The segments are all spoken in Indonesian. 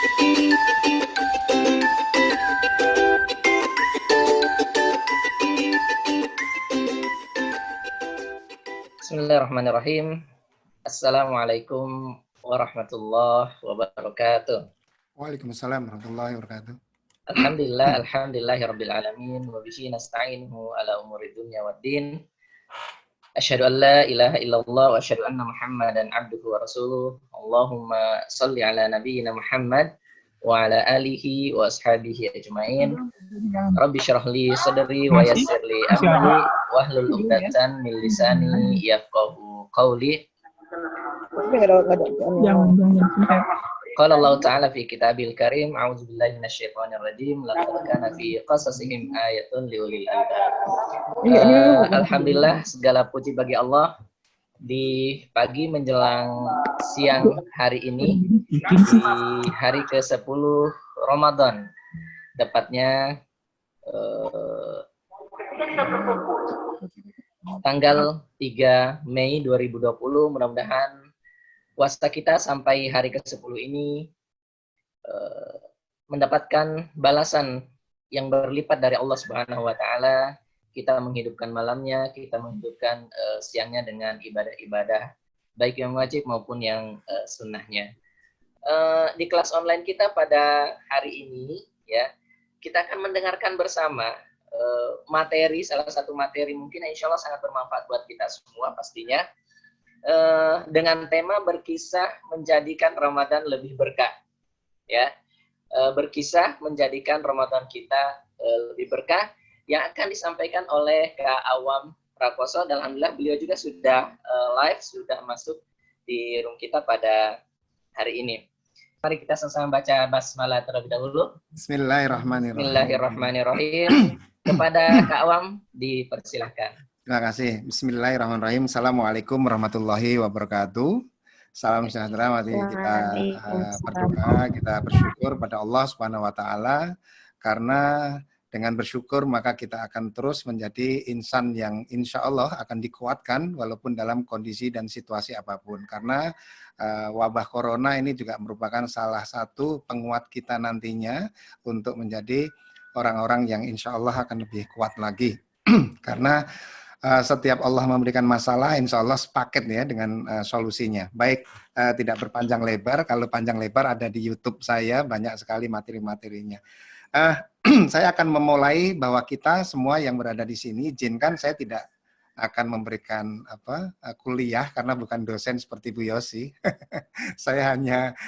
Bismillahirrahmanirrahim. Assalamualaikum warahmatullahi wabarakatuh. Waalaikumsalam warahmatullahi wabarakatuh. Alhamdulillahirabbil alamin wa bihi nasta'inuhu ala umuri dunya waddin. Asyhadu an la ilaha illallah wa asyhadu anna Muhammadan abduhu wa rasuluh. Allahumma shalli ala nabiyyina Muhammad wa ala alihi wa ashabihi ajmain. Rabbi shrah li sadri wa yassir li amri wahlul 'uqdatam min lisani yafqahu qawli. Qala Allah Ta'ala fi kitabil karim, a'udzu billahi minasyaitonir rajim, laqad kana fi qasasihim ayatun liulil albab. Alhamdulillah, segala puji bagi Allah di pagi menjelang siang hari ini, di hari ke-10 Ramadan, tepatnya tanggal 3 Mei 2020, mudah-mudahan puasa kita sampai hari ke-10 ini mendapatkan balasan yang berlipat dari Allah Subhanahu wa taala. Kita menghidupkan malamnya, kita menghidupkan siangnya dengan ibadah-ibadah baik yang wajib maupun yang sunnahnya. Di kelas online kita pada hari ini ya, kita akan mendengarkan bersama materi, salah satu materi mungkin insya Allah sangat bermanfaat buat kita semua pastinya, dengan tema berkisah menjadikan Ramadan lebih berkah, ya, berkisah menjadikan Ramadan kita lebih berkah, yang akan disampaikan oleh Kak Awam Prakoso. Dan alhamdulillah beliau juga sudah live, sudah masuk di room kita pada hari ini. Mari kita sama-sama baca basmalah terlebih dahulu. Bismillahirrahmanirrahim. Bismillahirrahmanirrahim. Kepada Kak Awam dipersilahkan. Terima kasih. Bismillahirrahmanirrahim. Assalamualaikum warahmatullahi wabarakatuh. Salam sejahtera. Mari kita berdoa, kita bersyukur pada Allah Subhanahu wa taala, karena dengan bersyukur maka kita akan terus menjadi insan yang insya Allah akan dikuatkan walaupun dalam kondisi dan situasi apapun. Karena wabah corona ini juga merupakan salah satu penguat kita nantinya untuk menjadi orang-orang yang insya Allah akan lebih kuat lagi. Karena setiap Allah memberikan masalah, insya Allah sepaket ya dengan solusinya. Baik, tidak berpanjang lebar. Kalau panjang lebar ada di YouTube saya, banyak sekali materi-materinya. Saya akan memulai bahwa kita semua yang berada di sini, izinkan saya tidak akan memberikan kuliah karena bukan dosen seperti Bu Yosi. Saya hanya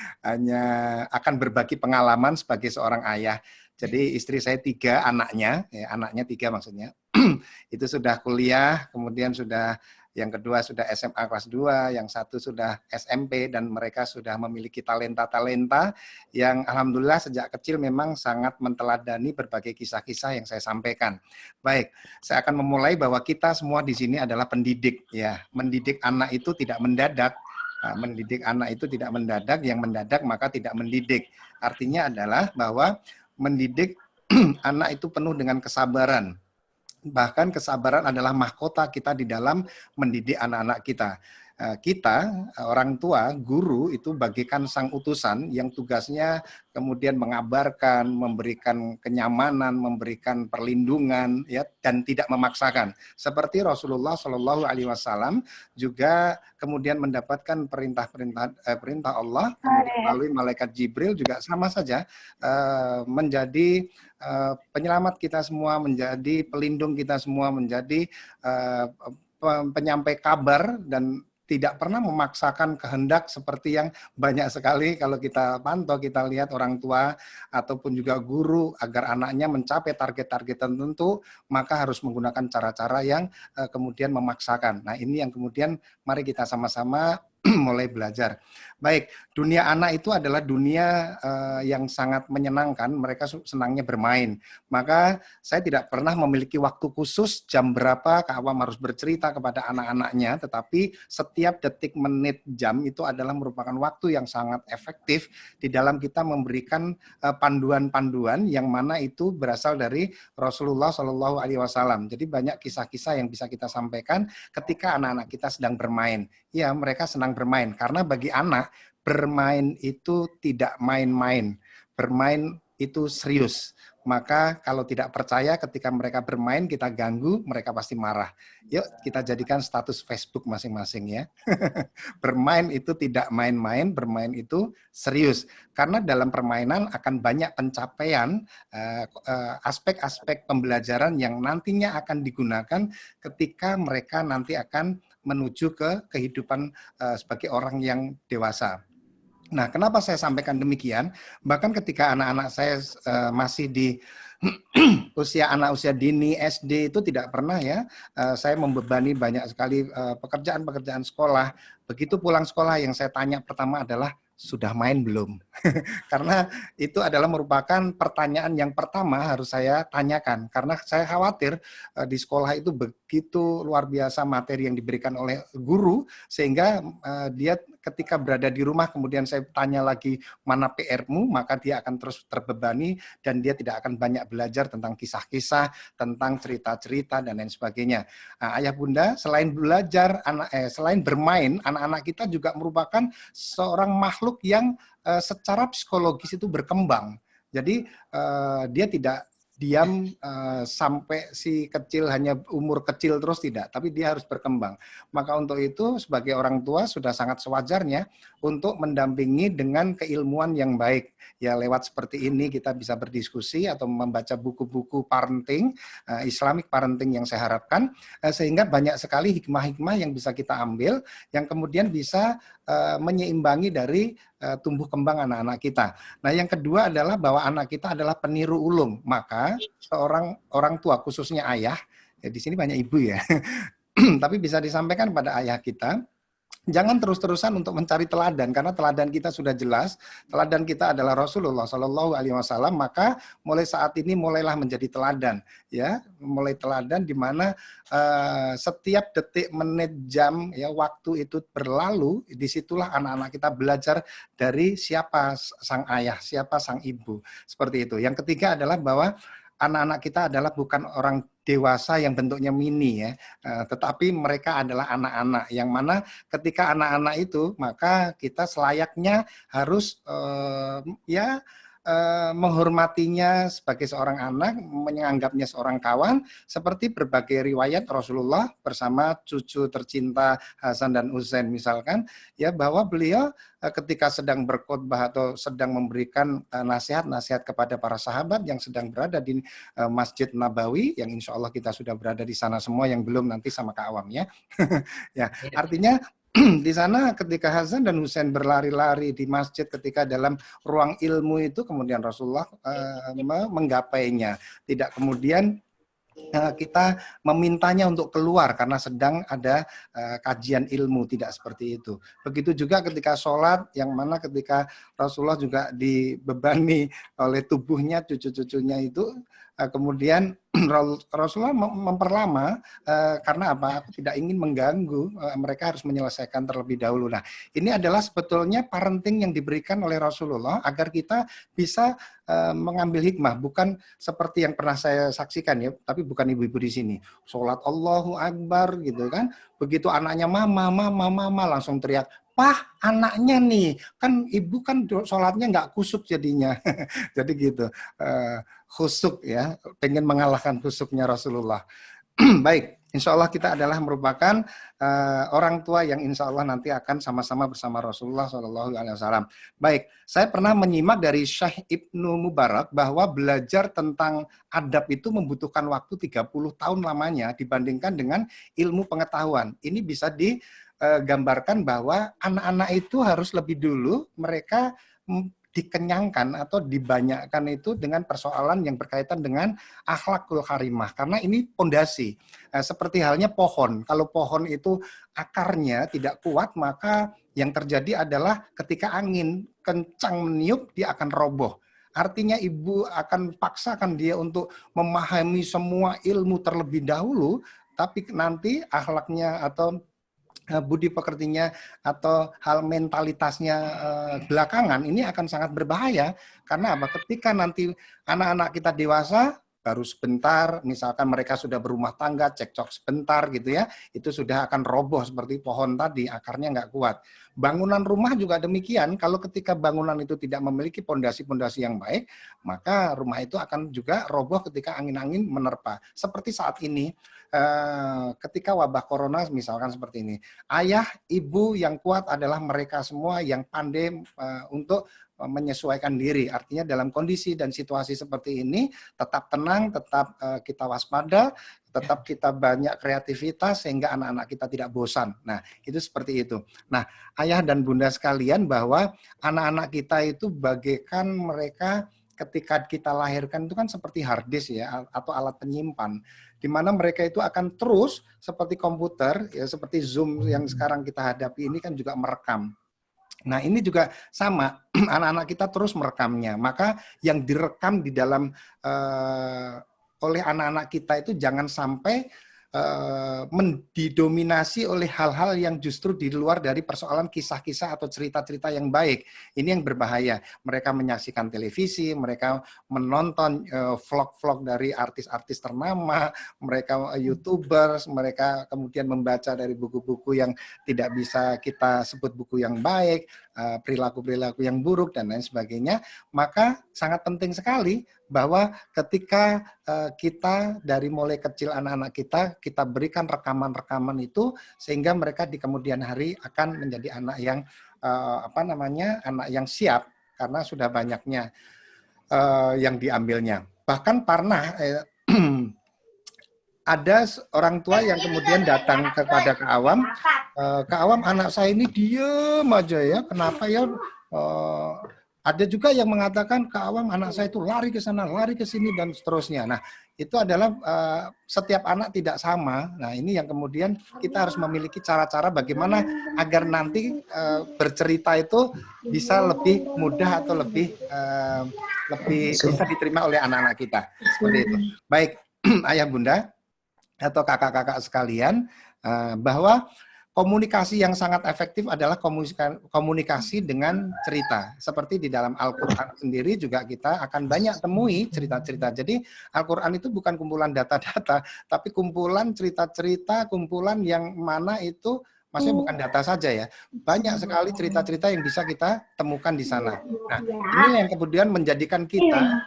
akan berbagi pengalaman sebagai seorang ayah. Jadi istri saya 3, anaknya 3 maksudnya. Itu sudah kuliah, kemudian yang kedua sudah SMA kelas 2, yang satu sudah SMP, dan mereka sudah memiliki talenta-talenta yang alhamdulillah sejak kecil memang sangat menteladani berbagai kisah-kisah yang saya sampaikan. Baik, saya akan memulai bahwa kita semua di sini adalah pendidik ya. Mendidik anak itu tidak mendadak. Mendidik anak itu tidak mendadak, yang mendadak maka tidak mendidik. Artinya adalah bahwa mendidik anak itu penuh dengan kesabaran. Bahkan kesabaran adalah mahkota kita di dalam mendidik anak-anak kita. Kita, orang tua, guru itu bagaikan sang utusan yang tugasnya kemudian mengabarkan, memberikan kenyamanan, memberikan perlindungan, ya, dan tidak memaksakan. Seperti Rasulullah Shallallahu Alaihi Wasallam juga kemudian mendapatkan perintah Allah melalui malaikat Jibril, juga sama saja menjadi penyelamat kita semua, menjadi pelindung kita semua, menjadi penyampai kabar, dan tidak pernah memaksakan kehendak seperti yang banyak sekali kalau kita pantau, kita lihat orang tua ataupun juga guru agar anaknya mencapai target-target tertentu, maka harus menggunakan cara-cara yang kemudian memaksakan. Nah, ini yang kemudian mari kita sama-sama mulai belajar. Baik, dunia anak itu adalah dunia yang sangat menyenangkan, mereka senangnya bermain. Maka saya tidak pernah memiliki waktu khusus jam berapa Kak Awam harus bercerita kepada anak-anaknya, tetapi setiap detik, menit, jam itu adalah merupakan waktu yang sangat efektif di dalam kita memberikan panduan-panduan yang mana itu berasal dari Rasulullah Shallallahu Alaihi Wasallam. Jadi banyak kisah-kisah yang bisa kita sampaikan ketika anak-anak kita sedang bermain. Ya, mereka senang bermain karena bagi anak bermain itu tidak main-main, bermain itu serius. Maka kalau tidak percaya ketika mereka bermain kita ganggu, mereka pasti marah. Yuk kita jadikan status Facebook masing-masing ya. Bermain itu tidak main-main, bermain itu serius. Karena dalam permainan akan banyak pencapaian aspek-aspek pembelajaran yang nantinya akan digunakan ketika mereka nanti akan menuju ke kehidupan sebagai orang yang dewasa. Nah, kenapa saya sampaikan demikian? Bahkan ketika anak-anak saya masih di anak usia dini SD itu tidak pernah ya saya membebani banyak sekali pekerjaan-pekerjaan sekolah. Begitu pulang sekolah yang saya tanya pertama adalah sudah main belum? Karena itu adalah merupakan pertanyaan yang pertama harus saya tanyakan. Karena saya khawatir di sekolah itu begitu luar biasa materi yang diberikan oleh guru, sehingga dia ketika berada di rumah kemudian saya tanya lagi mana PR-mu, maka dia akan terus terbebani dan dia tidak akan banyak belajar tentang kisah-kisah, tentang cerita-cerita dan lain sebagainya. Nah, ayah bunda, selain belajar, selain bermain, anak-anak kita juga merupakan seorang makhluk yang secara psikologis itu berkembang. Jadi dia tidak diam sampai si kecil hanya umur kecil terus, tidak, tapi dia harus berkembang. Maka untuk itu sebagai orang tua sudah sangat sewajarnya untuk mendampingi dengan keilmuan yang baik. Ya lewat seperti ini kita bisa berdiskusi atau membaca buku-buku parenting, Islamic parenting yang saya harapkan, sehingga banyak sekali hikmah-hikmah yang bisa kita ambil yang kemudian bisa menyeimbang dari tumbuh kembang anak-anak kita. Nah, yang kedua adalah bahwa anak kita adalah peniru ulung. Maka seorang orang tua, khususnya ayah, ya di sini banyak ibu ya, tapi bisa disampaikan pada ayah kita, jangan terus-terusan untuk mencari teladan, karena teladan kita sudah jelas, teladan kita adalah Rasulullah Shallallahu Alaihi Wasallam. Maka mulai saat ini mulailah menjadi teladan, ya, mulai teladan di mana setiap detik, menit, jam, ya waktu itu berlalu, disitulah anak-anak kita belajar dari siapa sang ayah, siapa sang ibu, seperti itu. Yang ketiga adalah bahwa anak-anak kita adalah bukan orang dewasa yang bentuknya mini ya, tetapi mereka adalah anak-anak yang mana ketika anak-anak itu maka kita selayaknya harus menghormatinya sebagai seorang anak, menganggapnya seorang kawan, seperti berbagai riwayat Rasulullah bersama cucu tercinta Hasan dan Husain misalkan, ya, bahwa beliau ketika sedang berkhutbah atau sedang memberikan nasihat-nasihat kepada para sahabat yang sedang berada di Masjid Nabawi, yang insya Allah kita sudah berada di sana semua, yang belum nanti sama Kak Awam ya. Ya, artinya di sana ketika Hasan dan Husain berlari-lari di masjid ketika dalam ruang ilmu itu, kemudian Rasulullah menggapainya. Tidak kemudian kita memintanya untuk keluar karena sedang ada kajian ilmu, tidak seperti itu. Begitu juga ketika sholat, yang mana ketika Rasulullah juga dibebani oleh tubuhnya, cucu-cucunya itu, kemudian Rasulullah memperlama karena apa? Aku tidak ingin mengganggu, mereka harus menyelesaikan terlebih dahulu. Nah, ini adalah sebetulnya parenting yang diberikan oleh Rasulullah agar kita bisa mengambil hikmah, bukan seperti yang pernah saya saksikan ya, tapi bukan ibu-ibu di sini. Sholat Allahu Akbar gitu kan, begitu anaknya mama, mama, mama langsung teriak, "Pah, anaknya nih, kan ibu kan sholatnya nggak kusuk jadinya." Jadi gitu, khusuk ya, pengen mengalahkan khusuknya Rasulullah. Baik, insya Allah kita adalah merupakan orang tua yang insya Allah nanti akan sama-sama bersama Rasulullah SAW. Baik, saya pernah menyimak dari Syekh Ibnu Mubarak bahwa belajar tentang adab itu membutuhkan waktu 30 tahun lamanya dibandingkan dengan ilmu pengetahuan. Ini bisa digambarkan bahwa anak-anak itu harus lebih dulu mereka dikenyangkan atau dibanyakkan itu dengan persoalan yang berkaitan dengan akhlakul karimah, karena ini pondasi. Seperti halnya pohon, kalau pohon itu akarnya tidak kuat, maka yang terjadi adalah ketika angin kencang meniup, dia akan roboh. Artinya ibu akan paksakan dia untuk memahami semua ilmu terlebih dahulu, tapi nanti akhlaknya atau budi pekertinya atau hal mentalitasnya belakangan ini akan sangat berbahaya. Karena apa? Ketika nanti anak-anak kita dewasa, baru sebentar, misalkan mereka sudah berumah tangga, cekcok sebentar gitu ya, itu sudah akan roboh seperti pohon tadi, akarnya nggak kuat. Bangunan rumah juga demikian, kalau ketika bangunan itu tidak memiliki pondasi-pondasi yang baik, maka rumah itu akan juga roboh ketika angin-angin menerpa. Seperti saat ini, ketika wabah corona misalkan seperti ini, ayah, ibu yang kuat adalah mereka semua yang pandai untuk menyesuaikan diri. Artinya dalam kondisi dan situasi seperti ini, tetap tenang, tetap kita waspada, tetap kita banyak kreativitas sehingga anak-anak kita tidak bosan. Nah, itu seperti itu. Nah, ayah dan bunda sekalian, bahwa anak-anak kita itu bagaikan mereka ketika kita lahirkan itu kan seperti hard disk ya, atau alat penyimpan, di mana mereka itu akan terus seperti komputer, ya seperti Zoom yang sekarang kita hadapi ini kan juga merekam. Nah, ini juga sama, anak-anak kita terus merekamnya. Maka yang direkam di dalam oleh anak-anak kita itu jangan sampai didominasi oleh hal-hal yang justru di luar dari persoalan kisah-kisah atau cerita-cerita yang baik. Ini yang berbahaya. Mereka menyaksikan televisi, mereka menonton vlog-vlog dari artis-artis ternama, mereka YouTubers, mereka kemudian membaca dari buku-buku yang tidak bisa kita sebut buku yang baik, perilaku-perilaku yang buruk, dan lain sebagainya. Maka sangat penting sekali bahwa ketika kita dari mulai kecil anak-anak kita berikan rekaman-rekaman itu, sehingga mereka di kemudian hari akan menjadi anak yang anak yang siap, karena sudah banyaknya yang diambilnya. Bahkan pernah ada orang tua yang kemudian datang kepada Kak Awam, anak saya ini diem aja ya, kenapa ya? Ada juga yang mengatakan, Kak Awam, anak saya itu lari ke sana, lari ke sini, dan seterusnya. Nah, itu adalah setiap anak tidak sama. Nah, ini yang kemudian kita harus memiliki cara-cara bagaimana agar nanti bercerita itu bisa lebih mudah atau lebih bisa diterima oleh anak-anak kita. Seperti itu. Baik, ayah bunda atau kakak-kakak sekalian, bahwa komunikasi yang sangat efektif adalah komunikasi dengan cerita. Seperti di dalam Al-Quran sendiri juga kita akan banyak temui cerita-cerita. Jadi Al-Quran itu bukan kumpulan data-data, tapi kumpulan cerita-cerita, kumpulan yang mana itu maksudnya bukan data saja ya. Banyak sekali cerita-cerita yang bisa kita temukan di sana. Nah, ini yang kemudian menjadikan kita,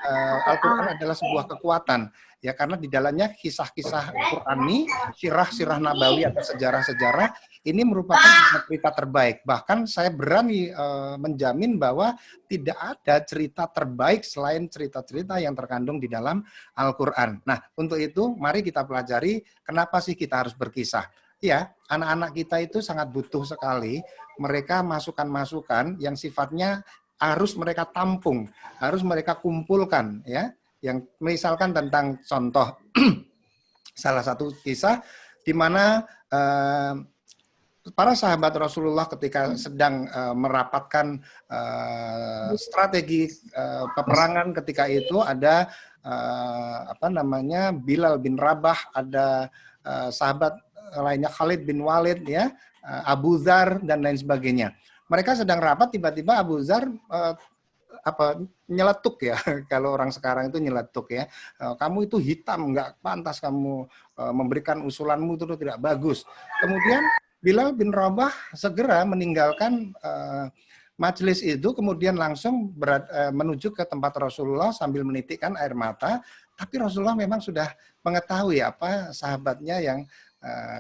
Al-Quran adalah sebuah kekuatan. Ya, karena di dalamnya kisah-kisah Qurani, sirah-sirah nabawi atau sejarah-sejarah, ini merupakan cerita terbaik. Bahkan saya berani menjamin bahwa tidak ada cerita terbaik selain cerita-cerita yang terkandung di dalam Al-Quran. Nah, untuk itu mari kita pelajari kenapa sih kita harus berkisah. Ya, anak-anak kita itu sangat butuh sekali mereka masukan-masukan yang sifatnya harus mereka tampung, harus mereka kumpulkan, ya. Yang misalkan tentang contoh salah satu kisah di mana para sahabat Rasulullah ketika sedang merapatkan strategi peperangan, ketika itu ada Bilal bin Rabah, ada sahabat lainnya Khalid bin Walid, ya, Abu Dzar dan lain sebagainya. Mereka sedang rapat, tiba-tiba Abu Dzar nyeletuk ya, kalau orang sekarang itu nyeletuk ya, kamu itu hitam, nggak pantas kamu memberikan usulanmu itu tidak bagus. Kemudian Bilal bin Rabah segera meninggalkan majelis itu, kemudian langsung menuju ke tempat Rasulullah sambil menitikkan air mata, tapi Rasulullah memang sudah mengetahui apa sahabatnya yang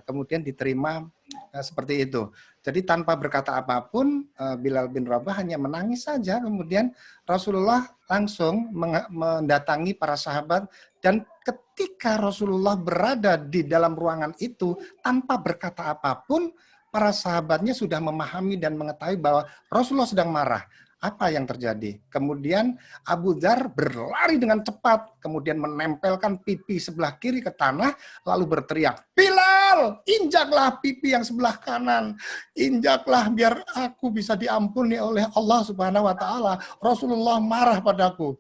kemudian diterima seperti itu. Jadi tanpa berkata apapun, Bilal bin Rabah hanya menangis saja. Kemudian Rasulullah langsung mendatangi para sahabat, dan ketika Rasulullah berada di dalam ruangan itu tanpa berkata apapun, para sahabatnya sudah memahami dan mengetahui bahwa Rasulullah sedang marah. Apa yang terjadi? Kemudian Abu Dzar berlari dengan cepat, kemudian menempelkan pipi sebelah kiri ke tanah, lalu berteriak, Bilal, injaklah pipi yang sebelah kanan, injaklah biar aku bisa diampuni oleh Allah Subhanahu wa Ta'ala. Rasulullah marah padaku.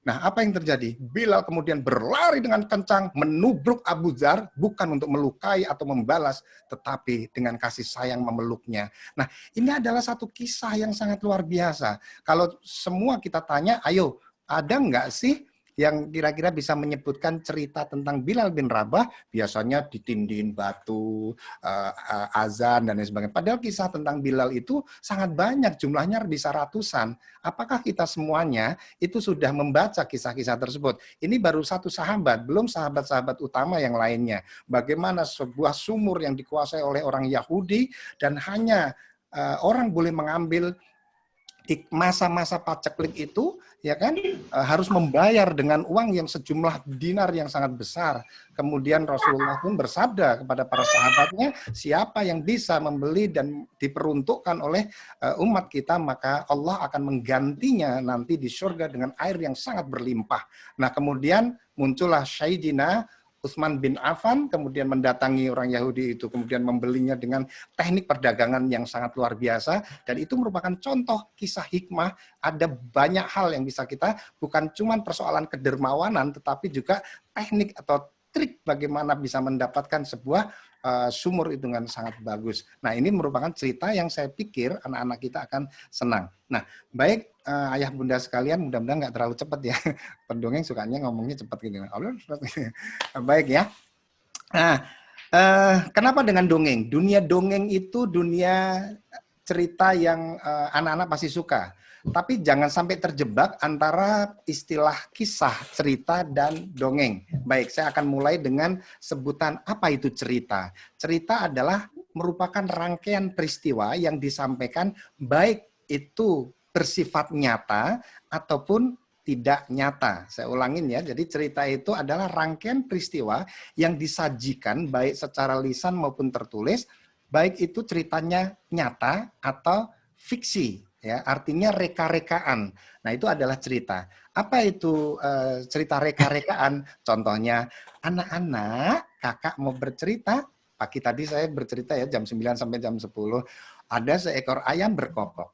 Nah, apa yang terjadi? Bilal kemudian berlari dengan kencang, menubruk Abu Dzar, bukan untuk melukai atau membalas, tetapi dengan kasih sayang memeluknya. Nah, ini adalah satu kisah yang sangat luar biasa. Kalau semua kita tanya, ayo, ada nggak sih yang kira-kira bisa menyebutkan cerita tentang Bilal bin Rabah? Biasanya ditindih batu, azan, dan lain sebagainya. Padahal kisah tentang Bilal itu sangat banyak, jumlahnya bisa ratusan. Apakah kita semuanya itu sudah membaca kisah-kisah tersebut? Ini baru satu sahabat, belum sahabat-sahabat utama yang lainnya. Bagaimana sebuah sumur yang dikuasai oleh orang Yahudi dan hanya orang boleh mengambil di masa-masa paceklik itu, ya kan, harus membayar dengan uang yang sejumlah dinar yang sangat besar. Kemudian Rasulullah pun bersabda kepada para sahabatnya, siapa yang bisa membeli dan diperuntukkan oleh umat kita, maka Allah akan menggantinya nanti di surga dengan air yang sangat berlimpah. Nah, kemudian muncullah Sayyidina Utsman bin Affan, kemudian mendatangi orang Yahudi itu, kemudian membelinya dengan teknik perdagangan yang sangat luar biasa, dan itu merupakan contoh kisah hikmah. Ada banyak hal yang bisa kita, bukan cuma persoalan kedermawanan, tetapi juga teknik atau trik bagaimana bisa mendapatkan sebuah sumur itu dengan sangat bagus. Nah, ini merupakan cerita yang saya pikir anak-anak kita akan senang. Nah, baik ayah bunda sekalian, mudah-mudahan nggak terlalu cepat ya. Pendongeng sukanya ngomongnya cepat gitu. Baik ya. Nah, kenapa dengan dongeng? Dunia dongeng itu dunia cerita yang anak-anak pasti suka. Tapi jangan sampai terjebak antara istilah kisah, cerita, dan dongeng. Baik, saya akan mulai dengan sebutan apa itu cerita. Cerita adalah merupakan rangkaian peristiwa yang disampaikan baik itu bersifat nyata ataupun tidak nyata. Saya ulangin ya, jadi cerita itu adalah rangkaian peristiwa yang disajikan baik secara lisan maupun tertulis, baik itu ceritanya nyata atau fiksi. Ya, artinya reka-rekaan. Nah, itu adalah cerita. Apa itu cerita reka-rekaan? Contohnya, anak-anak, kakak mau bercerita. Pagi tadi saya bercerita ya, jam 9 sampai jam 10. Ada seekor ayam berkokok.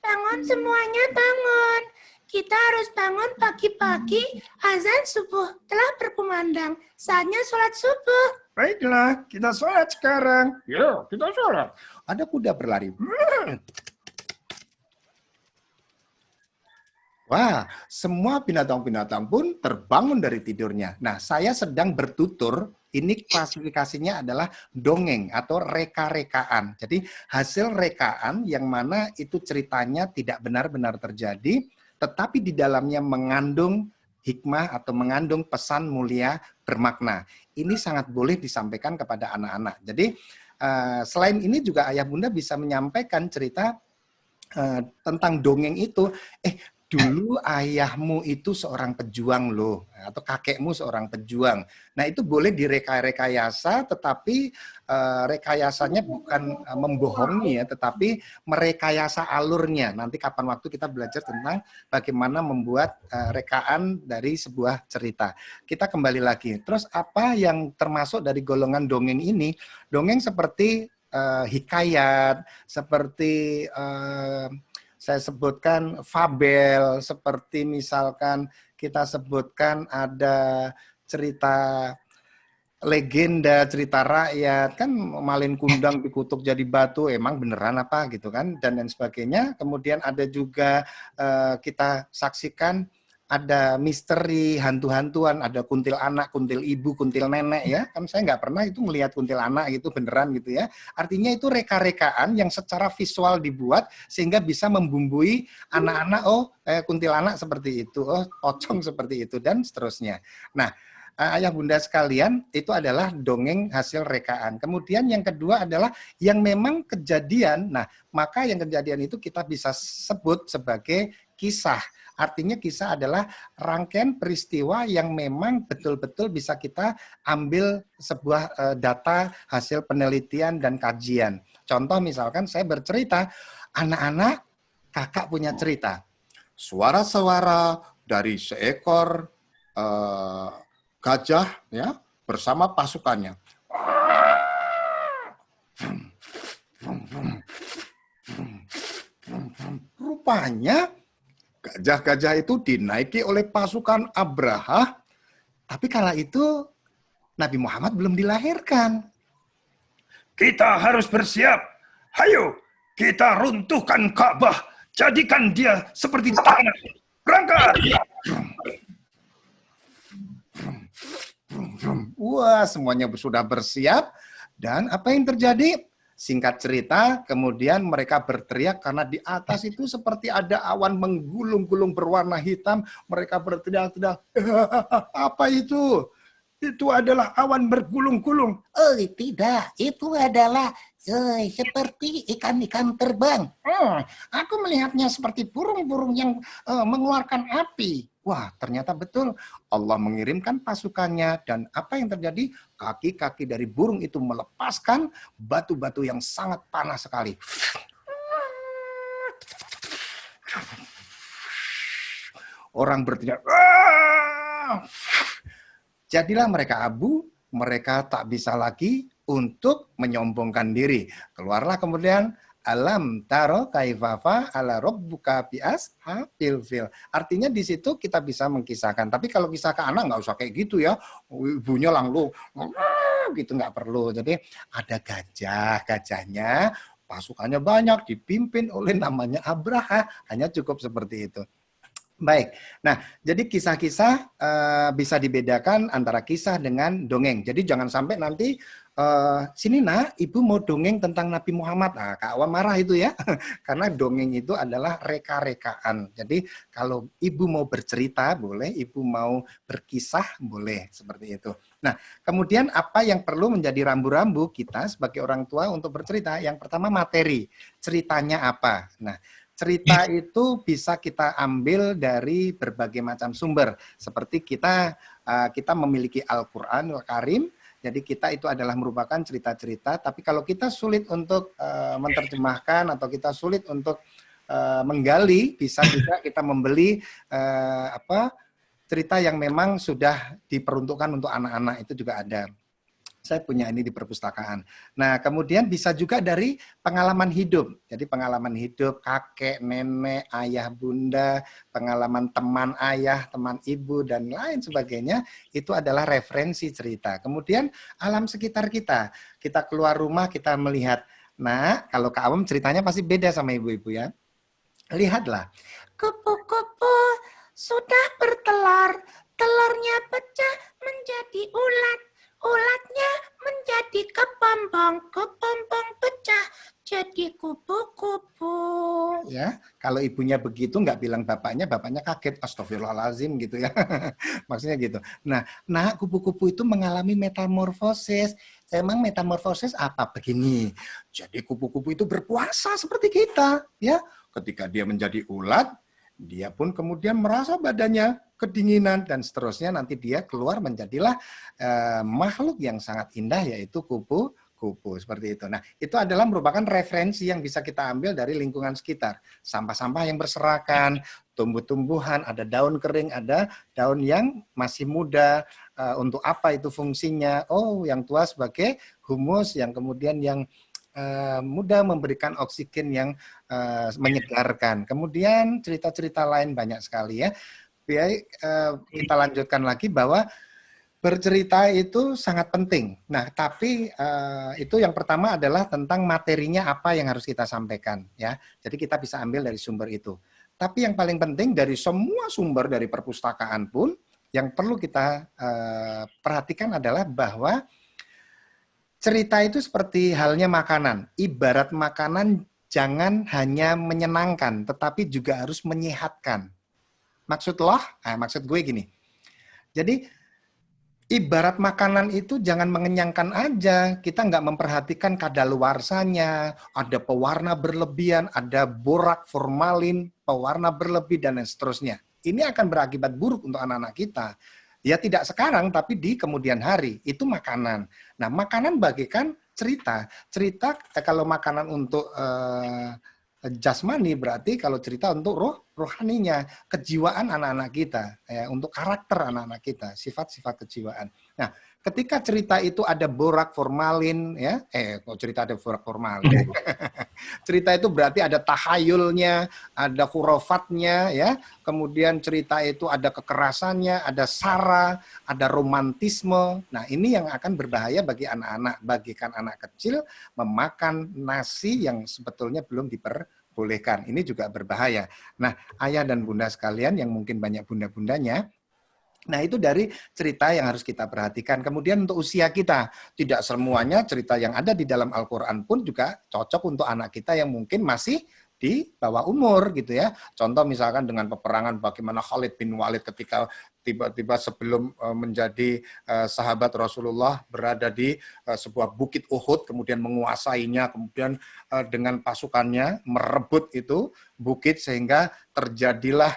Bangun semuanya, bangun. Kita harus bangun pagi-pagi, azan subuh telah berkumandang. Saatnya sholat subuh. Baiklah, kita sholat sekarang. Ya, kita sholat. Ada kuda berlari. Wah, semua binatang-binatang pun terbangun dari tidurnya. Nah, saya sedang bertutur, ini klasifikasinya adalah dongeng atau reka-rekaan. Jadi, hasil rekaan yang mana itu ceritanya tidak benar-benar terjadi, tetapi di dalamnya mengandung hikmah atau mengandung pesan mulia bermakna. Ini sangat boleh disampaikan kepada anak-anak. Jadi, selain ini juga ayah bunda bisa menyampaikan cerita tentang dongeng itu. Dulu ayahmu itu seorang pejuang loh, atau kakekmu seorang pejuang. Nah, itu boleh direkayasa, tetapi rekayasanya bukan membohongi ya, tetapi merekayasa alurnya. Nanti kapan waktu kita belajar tentang bagaimana membuat rekaan dari sebuah cerita. Kita kembali lagi. Terus apa yang termasuk dari golongan dongeng ini? Dongeng seperti hikayat, seperti saya sebutkan fabel, seperti misalkan kita sebutkan ada cerita legenda, cerita rakyat, kan malin kundang dikutuk jadi batu, emang beneran apa gitu kan, dan lain sebagainya. Kemudian ada juga kita saksikan ada misteri hantu-hantuan, ada kuntil anak, kuntil ibu, kuntil nenek ya. Kan saya nggak pernah itu melihat kuntil anak gitu beneran gitu ya. Artinya itu reka-rekaan yang secara visual dibuat sehingga bisa membumbui anak-anak, oh kuntil anak seperti itu, oh pocong seperti itu, dan seterusnya. Nah, ayah bunda sekalian, itu adalah dongeng hasil rekaan. Kemudian yang kedua adalah yang memang kejadian. Nah, maka yang kejadian itu kita bisa sebut sebagai kisah. Artinya kisah adalah rangkaian peristiwa yang memang betul-betul bisa kita ambil sebuah data hasil penelitian dan kajian. Contoh misalkan saya bercerita, anak-anak, kakak punya cerita. Suara-suara dari seekor gajah ya bersama pasukannya. Rupanya gajah-gajah itu dinaiki oleh pasukan Abraha, tapi kala itu Nabi Muhammad belum dilahirkan. Kita harus bersiap. Hayo, kita runtuhkan Ka'bah Jadikan dia seperti tanah. Berangkat. Wah, semuanya sudah bersiap. Dan apa yang terjadi? Singkat cerita, kemudian mereka berteriak karena di atas itu seperti ada awan menggulung-gulung berwarna hitam. Mereka berteriak-teriak, apa itu? Itu adalah awan bergulung-gulung. Oh tidak, itu adalah seperti ikan-ikan terbang. Aku melihatnya seperti burung-burung yang mengeluarkan api. Wah, ternyata betul. Allah mengirimkan pasukannya dan apa yang terjadi? Kaki-kaki dari burung itu melepaskan batu-batu yang sangat panas sekali. Orang berteriak, "Ah!" Jadilah mereka abu, mereka tak bisa lagi untuk menyombongkan diri. Keluarlah kemudian alam taro kaifafa ala rabbuka bias hafil fil. Artinya di situ kita bisa mengkisahkan. Tapi kalau kisah ke anak nggak usah kayak gitu ya. Ibunya langsung gitu nggak perlu. Jadi ada gajah, gajahnya pasukannya banyak dipimpin oleh namanya Abraha. Hanya cukup seperti itu. Baik, nah jadi kisah-kisah bisa dibedakan antara kisah dengan dongeng. Jadi jangan sampai nanti sini nak, ibu mau dongeng tentang Nabi Muhammad. Nah, Kak Awan marah itu ya, karena dongeng itu adalah reka-rekaan. Jadi kalau ibu mau bercerita boleh, ibu mau berkisah boleh, seperti itu. Nah kemudian apa yang perlu menjadi rambu-rambu kita sebagai orang tua untuk bercerita? Yang pertama materi, ceritanya apa? Nah cerita itu bisa kita ambil dari berbagai macam sumber. Seperti kita memiliki Al-Quran Al-Karim, jadi kita itu adalah merupakan cerita-cerita. Tapi kalau kita sulit untuk menerjemahkan atau kita sulit untuk menggali, bisa juga kita membeli cerita yang memang sudah diperuntukkan untuk anak-anak, itu juga ada. Saya punya ini di perpustakaan. Nah, kemudian bisa juga dari pengalaman hidup. Jadi pengalaman hidup kakek, nenek, ayah, bunda, pengalaman teman ayah, teman ibu, dan lain sebagainya. Itu adalah referensi cerita. Kemudian alam sekitar kita. Kita keluar rumah, kita melihat. Nah, kalau Kak Awam ceritanya pasti beda sama ibu-ibu ya. Lihatlah. Kupu-kupu sudah bertelur. Telurnya pecah menjadi ulat. Ulatnya menjadi kepompong, kepompong pecah jadi kupu-kupu. Ya, kalau ibunya begitu nggak bilang bapaknya, bapaknya kaget, astagfirullahaladzim gitu ya. Maksudnya gitu. Nah, kupu-kupu itu mengalami metamorfosis. Emang metamorfosis apa? Begini. Jadi kupu-kupu itu berpuasa seperti kita, ya. Ketika dia menjadi ulat, dia pun kemudian merasa badannya kedinginan dan seterusnya, nanti dia keluar menjadilah makhluk yang sangat indah, yaitu kupu-kupu seperti itu. Nah, itu adalah merupakan referensi yang bisa kita ambil dari lingkungan sekitar. Sampah-sampah yang berserakan, tumbuh-tumbuhan, ada daun kering, ada daun yang masih muda. Untuk apa itu fungsinya? Oh, yang tua sebagai humus, yang kemudian yang mudah memberikan oksigen yang menyegarkan. Kemudian cerita-cerita lain banyak sekali ya. Baik, kita lanjutkan lagi bahwa bercerita itu sangat penting. Nah, tapi itu yang pertama adalah tentang materinya apa yang harus kita sampaikan ya. Jadi kita bisa ambil dari sumber itu. Tapi yang paling penting dari semua sumber dari perpustakaan pun yang perlu kita perhatikan adalah bahwa cerita itu seperti halnya makanan. Ibarat makanan jangan hanya menyenangkan, tetapi juga harus menyehatkan. Maksud gue gini. Jadi ibarat makanan itu jangan mengenyangkan aja. Kita nggak memperhatikan kadaluarsanya, ada pewarna berlebihan, ada borak, formalin, pewarna berlebih, dan seterusnya. Ini akan berakibat buruk untuk anak-anak kita. Ya tidak sekarang, tapi di kemudian hari. Itu makanan. Nah, makanan bagikan cerita. Cerita kalau makanan untuk jasmani, berarti kalau cerita untuk rohaninya, kejiwaan anak-anak kita, ya, untuk karakter anak-anak kita, sifat-sifat kejiwaan. Nah, ketika cerita itu ada borak formalin, ya, kok cerita ada borak formalin? Cerita itu berarti ada tahayulnya, ada hurofatnya, ya. Kemudian cerita itu ada kekerasannya, ada sara, ada romantisme. Nah, ini yang akan berbahaya bagi anak-anak, bagikan anak kecil memakan nasi yang sebetulnya belum dibolehkan. Ini juga berbahaya. Nah, ayah dan bunda sekalian yang mungkin banyak bunda-bundanya, nah itu dari cerita yang harus kita perhatikan. Kemudian untuk usia kita, tidak semuanya cerita yang ada di dalam Al-Quran pun juga cocok untuk anak kita yang mungkin masih di bawah umur gitu ya. Contoh misalkan dengan peperangan bagaimana Khalid bin Walid ketika tiba-tiba sebelum menjadi sahabat Rasulullah berada di sebuah bukit Uhud, kemudian menguasainya, kemudian dengan pasukannya merebut itu bukit sehingga terjadilah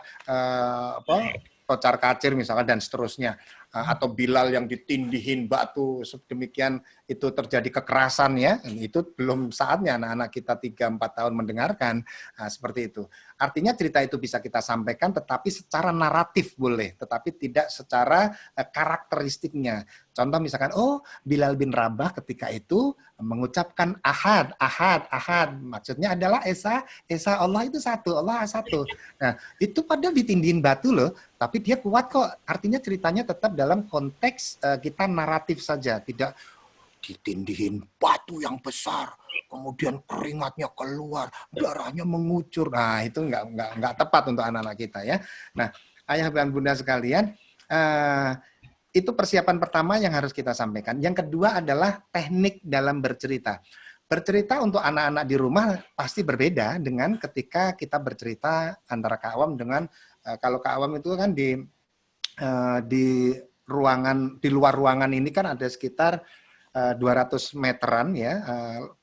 kocar kacir misalkan dan seterusnya, atau Bilal yang ditindihin batu sedemikian itu terjadi kekerasan ya, itu belum saatnya anak-anak kita 3-4 tahun mendengarkan. Nah, seperti itu. Artinya cerita itu bisa kita sampaikan tetapi secara naratif boleh, tetapi tidak secara karakteristiknya. Contoh misalkan, oh Bilal bin Rabah ketika itu mengucapkan ahad, ahad, ahad. Maksudnya adalah Esa Allah itu satu, Allah satu. Nah, itu padahal ditindihin batu loh, tapi dia kuat kok. Artinya ceritanya tetap dalam konteks kita naratif saja, tidak ditindihin batu yang besar, kemudian keringatnya keluar, darahnya mengucur. Nah, itu nggak tepat untuk anak-anak kita ya. Nah, ayah dan bunda sekalian, itu persiapan pertama yang harus kita sampaikan. Yang kedua adalah teknik dalam bercerita. Bercerita untuk anak-anak di rumah pasti berbeda dengan ketika kita bercerita antara Kak Awam dengan kalau Kak Awam itu kan di ruangan, di luar ruangan ini kan ada sekitar 200 meteran ya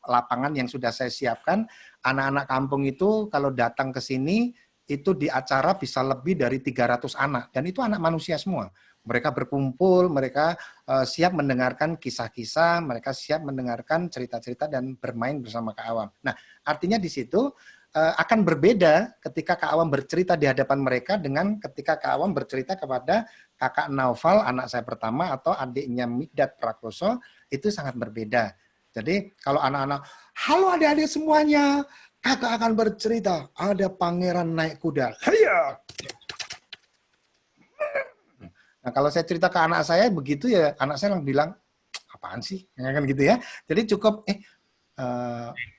lapangan yang sudah saya siapkan. Anak-anak kampung itu kalau datang ke sini itu di acara bisa lebih dari 300 anak dan itu anak manusia semua. Mereka berkumpul, mereka siap mendengarkan kisah-kisah, mereka siap mendengarkan cerita-cerita dan bermain bersama Kak Awam. Nah, artinya di situ akan berbeda ketika Kak Awam bercerita di hadapan mereka dengan ketika Kak Awam bercerita kepada kakak Naufal, anak saya pertama, atau adiknya Mikdad Prakoso, itu sangat berbeda. Jadi kalau anak-anak, halo adik-adik semuanya, kakak akan bercerita, ada pangeran naik kuda. Hiya! Nah, kalau saya cerita ke anak saya begitu ya, anak saya bilang, apaan sih? Ya kan gitu ya. Jadi cukup,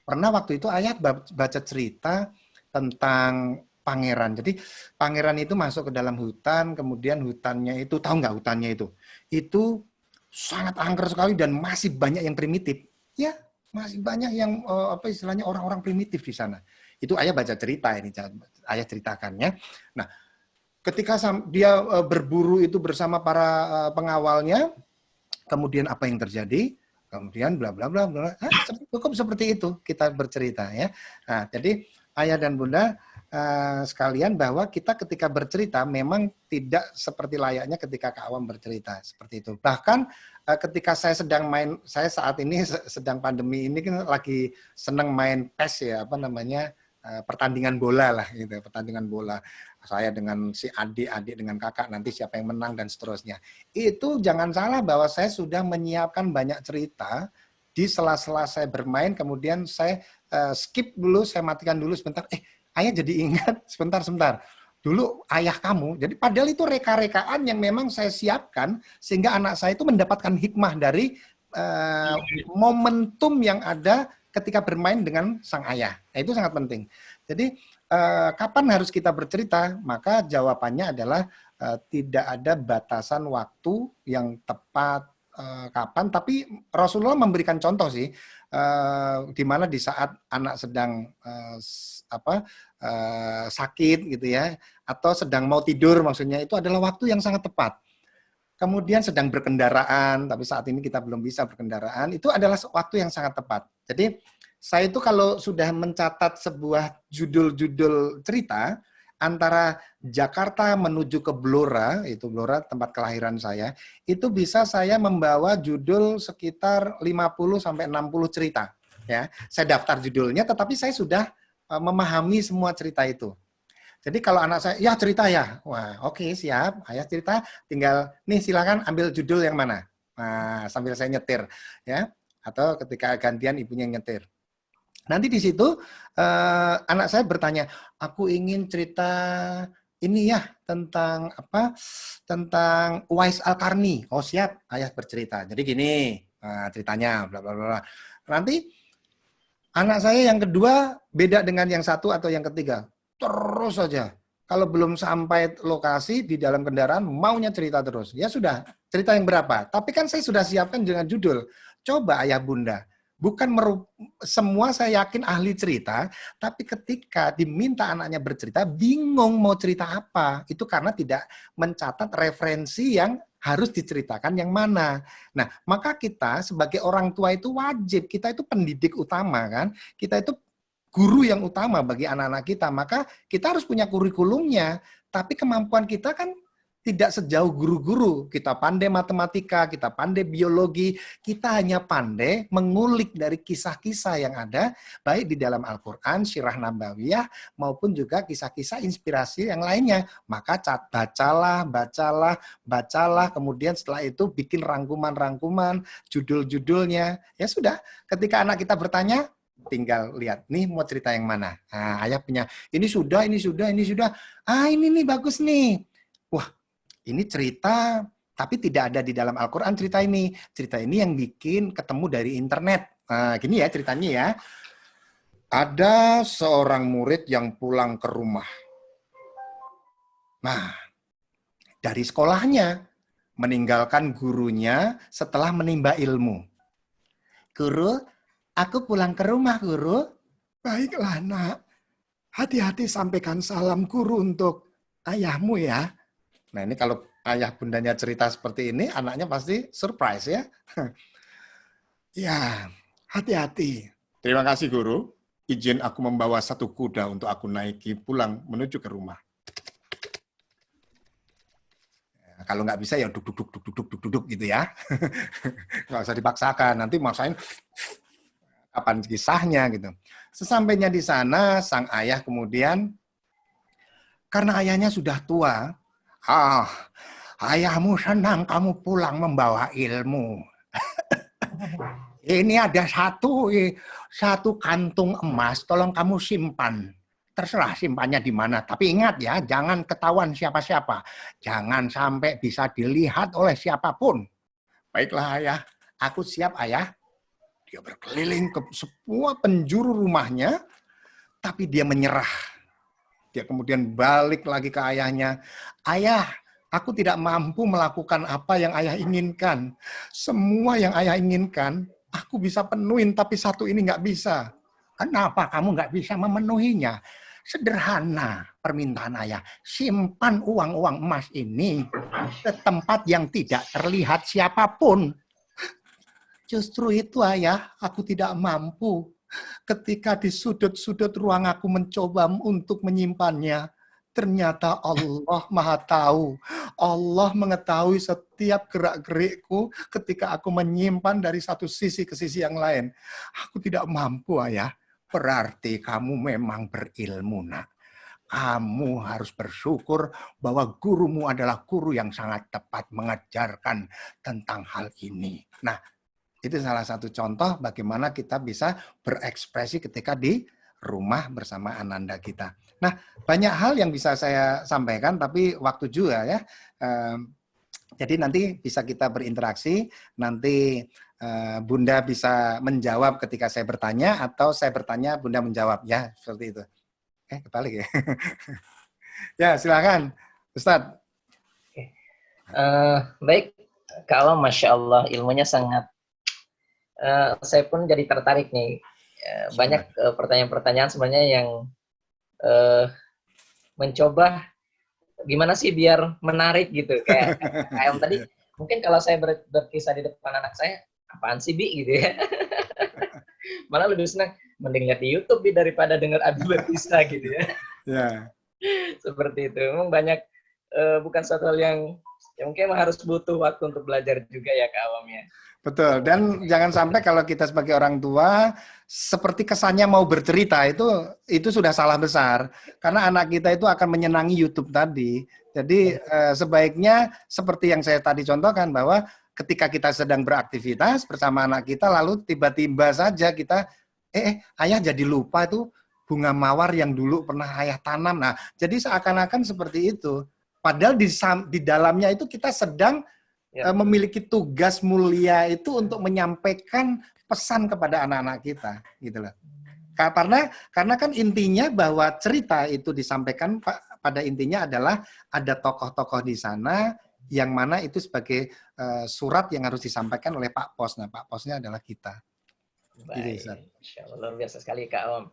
pernah waktu itu ayah baca cerita tentang pangeran. Jadi pangeran itu masuk ke dalam hutan, kemudian hutannya itu, tahu nggak hutannya itu? Itu sangat angker sekali dan masih banyak yang primitif. Ya, masih banyak yang apa istilahnya orang-orang primitif di sana. Itu ayah baca cerita ini, ayah ceritakannya. Nah, ketika dia berburu itu bersama para pengawalnya, kemudian apa yang terjadi? Kemudian bla bla bla bla. Cukup seperti itu kita bercerita ya. Nah, jadi ayah dan bunda sekalian bahwa kita ketika bercerita memang tidak seperti layaknya ketika Kak Awam bercerita seperti itu. Bahkan ketika saya sedang main, saya saat ini sedang pandemi ini kan lagi senang main PES ya, apa namanya, pertandingan bola lah gitu, pertandingan bola. Saya dengan si adik dengan kakak, nanti siapa yang menang dan seterusnya. Itu jangan salah bahwa saya sudah menyiapkan banyak cerita di sela-sela saya bermain, kemudian saya skip dulu, saya matikan dulu sebentar. Ayah jadi ingat, sebentar. Dulu ayah kamu, jadi padahal itu reka-rekaan yang memang saya siapkan, sehingga anak saya itu mendapatkan hikmah dari momentum yang ada ketika bermain dengan sang ayah. Nah, itu sangat penting. Jadi kapan harus kita bercerita? Maka jawabannya adalah tidak ada batasan waktu yang tepat kapan. Tapi Rasulullah memberikan contoh sih, di mana di saat anak sedang sakit gitu ya, atau sedang mau tidur maksudnya, itu adalah waktu yang sangat tepat. Kemudian sedang berkendaraan, tapi saat ini kita belum bisa berkendaraan, itu adalah waktu yang sangat tepat. Jadi saya itu kalau sudah mencatat sebuah judul-judul cerita, antara Jakarta menuju ke Blora, itu Blora tempat kelahiran saya, itu bisa saya membawa judul sekitar 50-60 cerita. Ya, saya daftar judulnya, tetapi saya sudah memahami semua cerita itu. Jadi kalau anak saya, ya cerita ya, wah oke, siap, ayah cerita, tinggal nih silakan ambil judul yang mana. Nah, sambil saya nyetir, ya, atau ketika gantian ibunya yang nyetir. Nanti di situ anak saya bertanya, aku ingin cerita ini ya tentang apa? Tentang Uwais Al-Qarni. Oh siap, ayah bercerita. Jadi gini ceritanya, bla bla bla. Nanti Anak saya yang kedua beda dengan yang satu atau yang ketiga. Terus saja. Kalau belum sampai lokasi di dalam kendaraan, maunya cerita terus. Ya sudah, cerita yang berapa? Tapi kan saya sudah siapkan dengan judul. Coba ayah bunda. Bukan semua saya yakin ahli cerita, tapi ketika diminta anaknya bercerita, bingung mau cerita apa. Itu karena tidak mencatat referensi yang harus diceritakan yang mana. Nah, maka kita sebagai orang tua itu wajib, kita itu pendidik utama kan. Kita itu guru yang utama bagi anak-anak kita, maka kita harus punya kurikulumnya. Tapi kemampuan kita kan tidak sejauh guru-guru. Kita pandai matematika, kita pandai biologi, kita hanya pandai mengulik dari kisah-kisah yang ada, baik di dalam Al-Quran, Sirah Nabawiyah, maupun juga kisah-kisah inspirasi yang lainnya. Maka bacalah, kemudian setelah itu bikin rangkuman-rangkuman, judul-judulnya. Ya sudah, ketika anak kita bertanya, tinggal lihat, nih mau cerita yang mana? Nah, ayah punya, ini sudah. Ah, ini nih bagus nih. Wah, ini cerita, tapi tidak ada di dalam Al-Quran cerita ini. Cerita ini yang bikin ketemu dari internet. Nah, gini ya ceritanya ya. Ada seorang murid yang pulang ke rumah. Nah, dari sekolahnya, meninggalkan gurunya setelah menimba ilmu. Guru, aku pulang ke rumah, Guru. Baiklah, nak. Hati-hati sampaikan salam guru untuk ayahmu ya. Nah, ini kalau ayah bundanya cerita seperti ini, anaknya pasti surprise ya. Ya, hati-hati. Terima kasih, Guru. Izin aku membawa satu kuda untuk aku naiki pulang menuju ke rumah. Kalau nggak bisa ya duduk gitu ya. Nggak usah dipaksakan, nanti maksain kapan kisahnya gitu. Sesampainya di sana, sang ayah kemudian, karena ayahnya sudah tua, ayahmu senang kamu pulang membawa ilmu. Ini ada satu kantung emas, tolong kamu simpan. Terserah simpannya di mana, tapi ingat ya, jangan ketahuan siapa-siapa. Jangan sampai bisa dilihat oleh siapapun. Baiklah ayah, aku siap ayah. Dia berkeliling ke semua penjuru rumahnya, tapi dia menyerah. Dia kemudian balik lagi ke ayahnya. Ayah, aku tidak mampu melakukan apa yang ayah inginkan. Semua yang ayah inginkan, aku bisa penuhin, tapi satu ini nggak bisa. Kenapa kamu nggak bisa memenuhinya? Sederhana permintaan ayah. Simpan uang-uang emas ini ke tempat yang tidak terlihat siapapun. Justru itu ayah, aku tidak mampu. Ketika di sudut-sudut ruang aku mencoba untuk menyimpannya, ternyata Allah Maha Tahu. Allah mengetahui setiap gerak-gerikku ketika aku menyimpan dari satu sisi ke sisi yang lain. Aku tidak mampu ayah. Berarti kamu memang berilmu, nak. Kamu harus bersyukur bahwa gurumu adalah guru yang sangat tepat mengajarkan tentang hal ini. Nah, itu salah satu contoh bagaimana kita bisa berekspresi ketika di rumah bersama ananda kita. Nah, banyak hal yang bisa saya sampaikan, tapi waktu juga ya. Jadi nanti bisa kita berinteraksi, nanti Bunda bisa menjawab ketika saya bertanya, atau saya bertanya, Bunda menjawab. Ya, seperti itu. Kebalik ya. Ya, silakan, Ustadz. Baik, kalau Masya Allah ilmunya sangat, saya pun jadi tertarik nih. Banyak pertanyaan-pertanyaan sebenarnya yang mencoba gimana sih biar menarik gitu. Kayak yang tadi, mungkin kalau saya berkisah di depan anak saya, apaan sih Bi gitu ya. Malah lebih senang mending lihat di YouTube Bi daripada dengar Abi berkisah gitu ya. Ya. Seperti itu. Memang banyak, bukan suatu hal yang mungkin harus butuh waktu untuk belajar juga ya Kak Awam ya. Betul, dan jangan sampai kalau kita sebagai orang tua seperti kesannya mau bercerita, itu sudah salah besar. Karena anak kita itu akan menyenangi YouTube tadi. Jadi sebaiknya seperti yang saya tadi contohkan, bahwa ketika kita sedang beraktivitas bersama anak kita, lalu tiba-tiba saja kita, ayah jadi lupa itu bunga mawar yang dulu pernah ayah tanam. Nah, jadi seakan-akan seperti itu. Padahal di dalamnya itu kita sedang memiliki tugas mulia itu untuk menyampaikan pesan kepada anak-anak kita, gitu loh. Karena kan intinya bahwa cerita itu disampaikan pada intinya adalah ada tokoh-tokoh di sana yang mana itu sebagai surat yang harus disampaikan oleh Pak Pos. Nah, Pak Posnya adalah kita. Baik, Gitu, Insya Allah, luar biasa sekali Kak Om.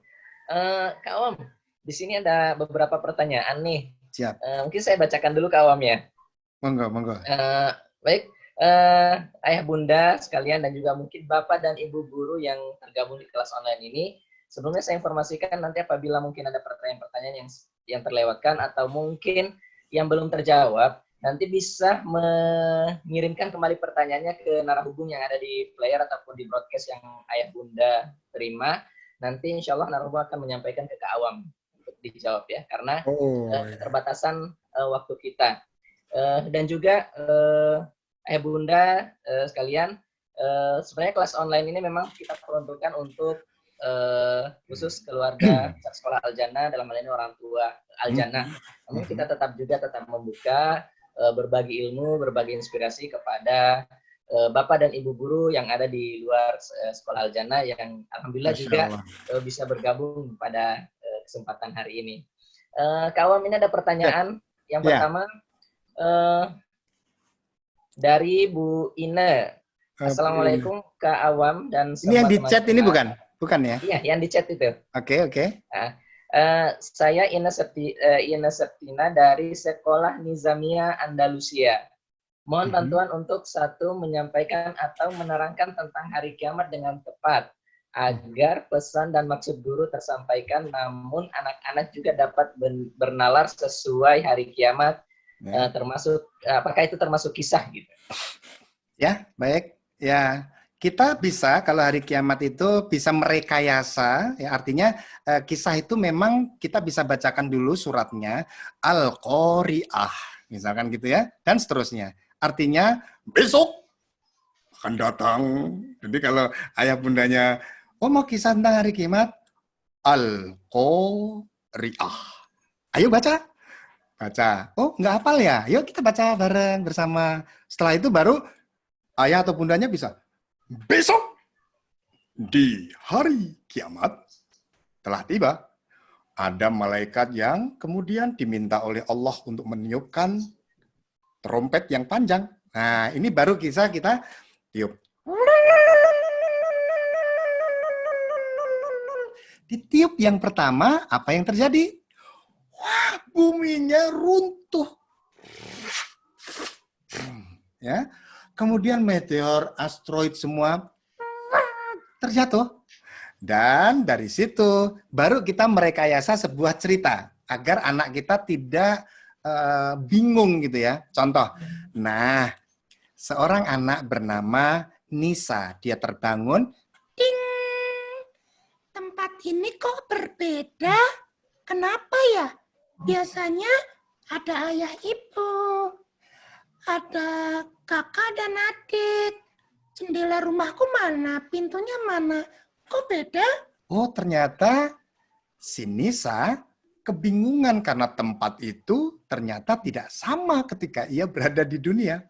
Kak Om, di sini ada beberapa pertanyaan nih. Siap. Mungkin saya bacakan dulu Kak Om ya. Monggo. Baik, ayah bunda sekalian dan juga mungkin bapak dan ibu guru yang tergabung di kelas online ini. Sebelumnya saya informasikan nanti apabila mungkin ada pertanyaan-pertanyaan yang terlewatkan atau mungkin yang belum terjawab, nanti bisa mengirimkan kembali pertanyaannya ke narahubung yang ada di player ataupun di broadcast yang ayah bunda terima. Nanti insya Allah narahubung akan menyampaikan ke Kak Awam untuk dijawab ya, karena keterbatasan waktu kita. Dan juga ayah bunda sekalian, sebenarnya kelas online ini memang kita peruntukkan untuk khusus keluarga sekolah Al-Jannah, dalam hal ini orang tua Al-Jannah. Namun kita tetap membuka berbagi ilmu, berbagi inspirasi kepada Bapak dan Ibu guru yang ada di luar sekolah Al-Jannah yang alhamdulillah juga bisa bergabung pada kesempatan hari ini. Kak Awam, ini ada pertanyaan. Yang pertama dari Bu Ine. Assalamualaikum Kak Awam dan ini yang di chat ini bukan ya? Iya, yang di chat itu. Oke. Nah, saya Ina Septina dari Sekolah Nizamia Andalusia. Mohon bantuan untuk satu menyampaikan atau menerangkan tentang hari kiamat dengan tepat agar pesan dan maksud guru tersampaikan, namun anak-anak juga dapat bernalar sesuai hari kiamat, termasuk apakah itu termasuk kisah gitu? Ya, baik. Ya, kita bisa kalau hari kiamat itu bisa merekayasa, ya artinya kisah itu memang kita bisa bacakan dulu suratnya Al-Qari'ah, misalkan gitu ya, dan seterusnya. Artinya besok akan datang. Jadi kalau ayah bundanya, oh mau kisah tentang hari kiamat, Al-Qari'ah. Ayo baca. Oh nggak hafal ya? Yuk kita baca bareng bersama. Setelah itu baru ayah atau bundanya bisa, besok di hari kiamat telah tiba. Ada malaikat yang kemudian diminta oleh Allah untuk meniupkan trompet yang panjang. Nah, ini baru kisah kita tiup. Ditiup yang pertama, apa yang terjadi? Wah, buminya runtuh. Ya. Kemudian meteor, asteroid semua terjatuh. Dan dari situ baru kita merekayasa sebuah cerita agar anak kita tidak bingung gitu ya. Contoh, nah seorang anak bernama Nisa, dia terbangun, ding, tempat ini kok berbeda? Kenapa ya? Biasanya ada ayah ibu, ada kakak dan adik. Jendela rumahku mana? Pintunya mana? Kok beda? Oh ternyata si Nisa kebingungan karena tempat itu ternyata tidak sama ketika ia berada di dunia.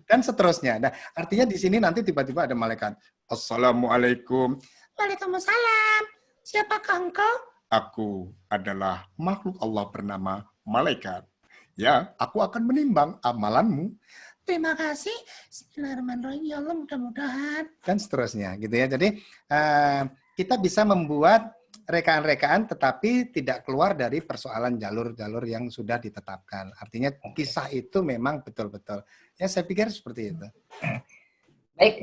Dan seterusnya. Nah, artinya di sini nanti tiba-tiba ada malaikat. Assalamualaikum. Waalaikumsalam. Siapakah engkau? Aku adalah makhluk Allah bernama malaikat. Ya, aku akan menimbang amalanmu. Terima kasih. Bismillahirrahmanirrahim. Ya Allah, mudah-mudahan. Dan seterusnya, gitu ya. Jadi kita bisa membuat rekaan-rekaan tetapi tidak keluar dari persoalan jalur-jalur yang sudah ditetapkan. Artinya kisah itu memang betul-betul. Ya saya pikir seperti itu. Baik,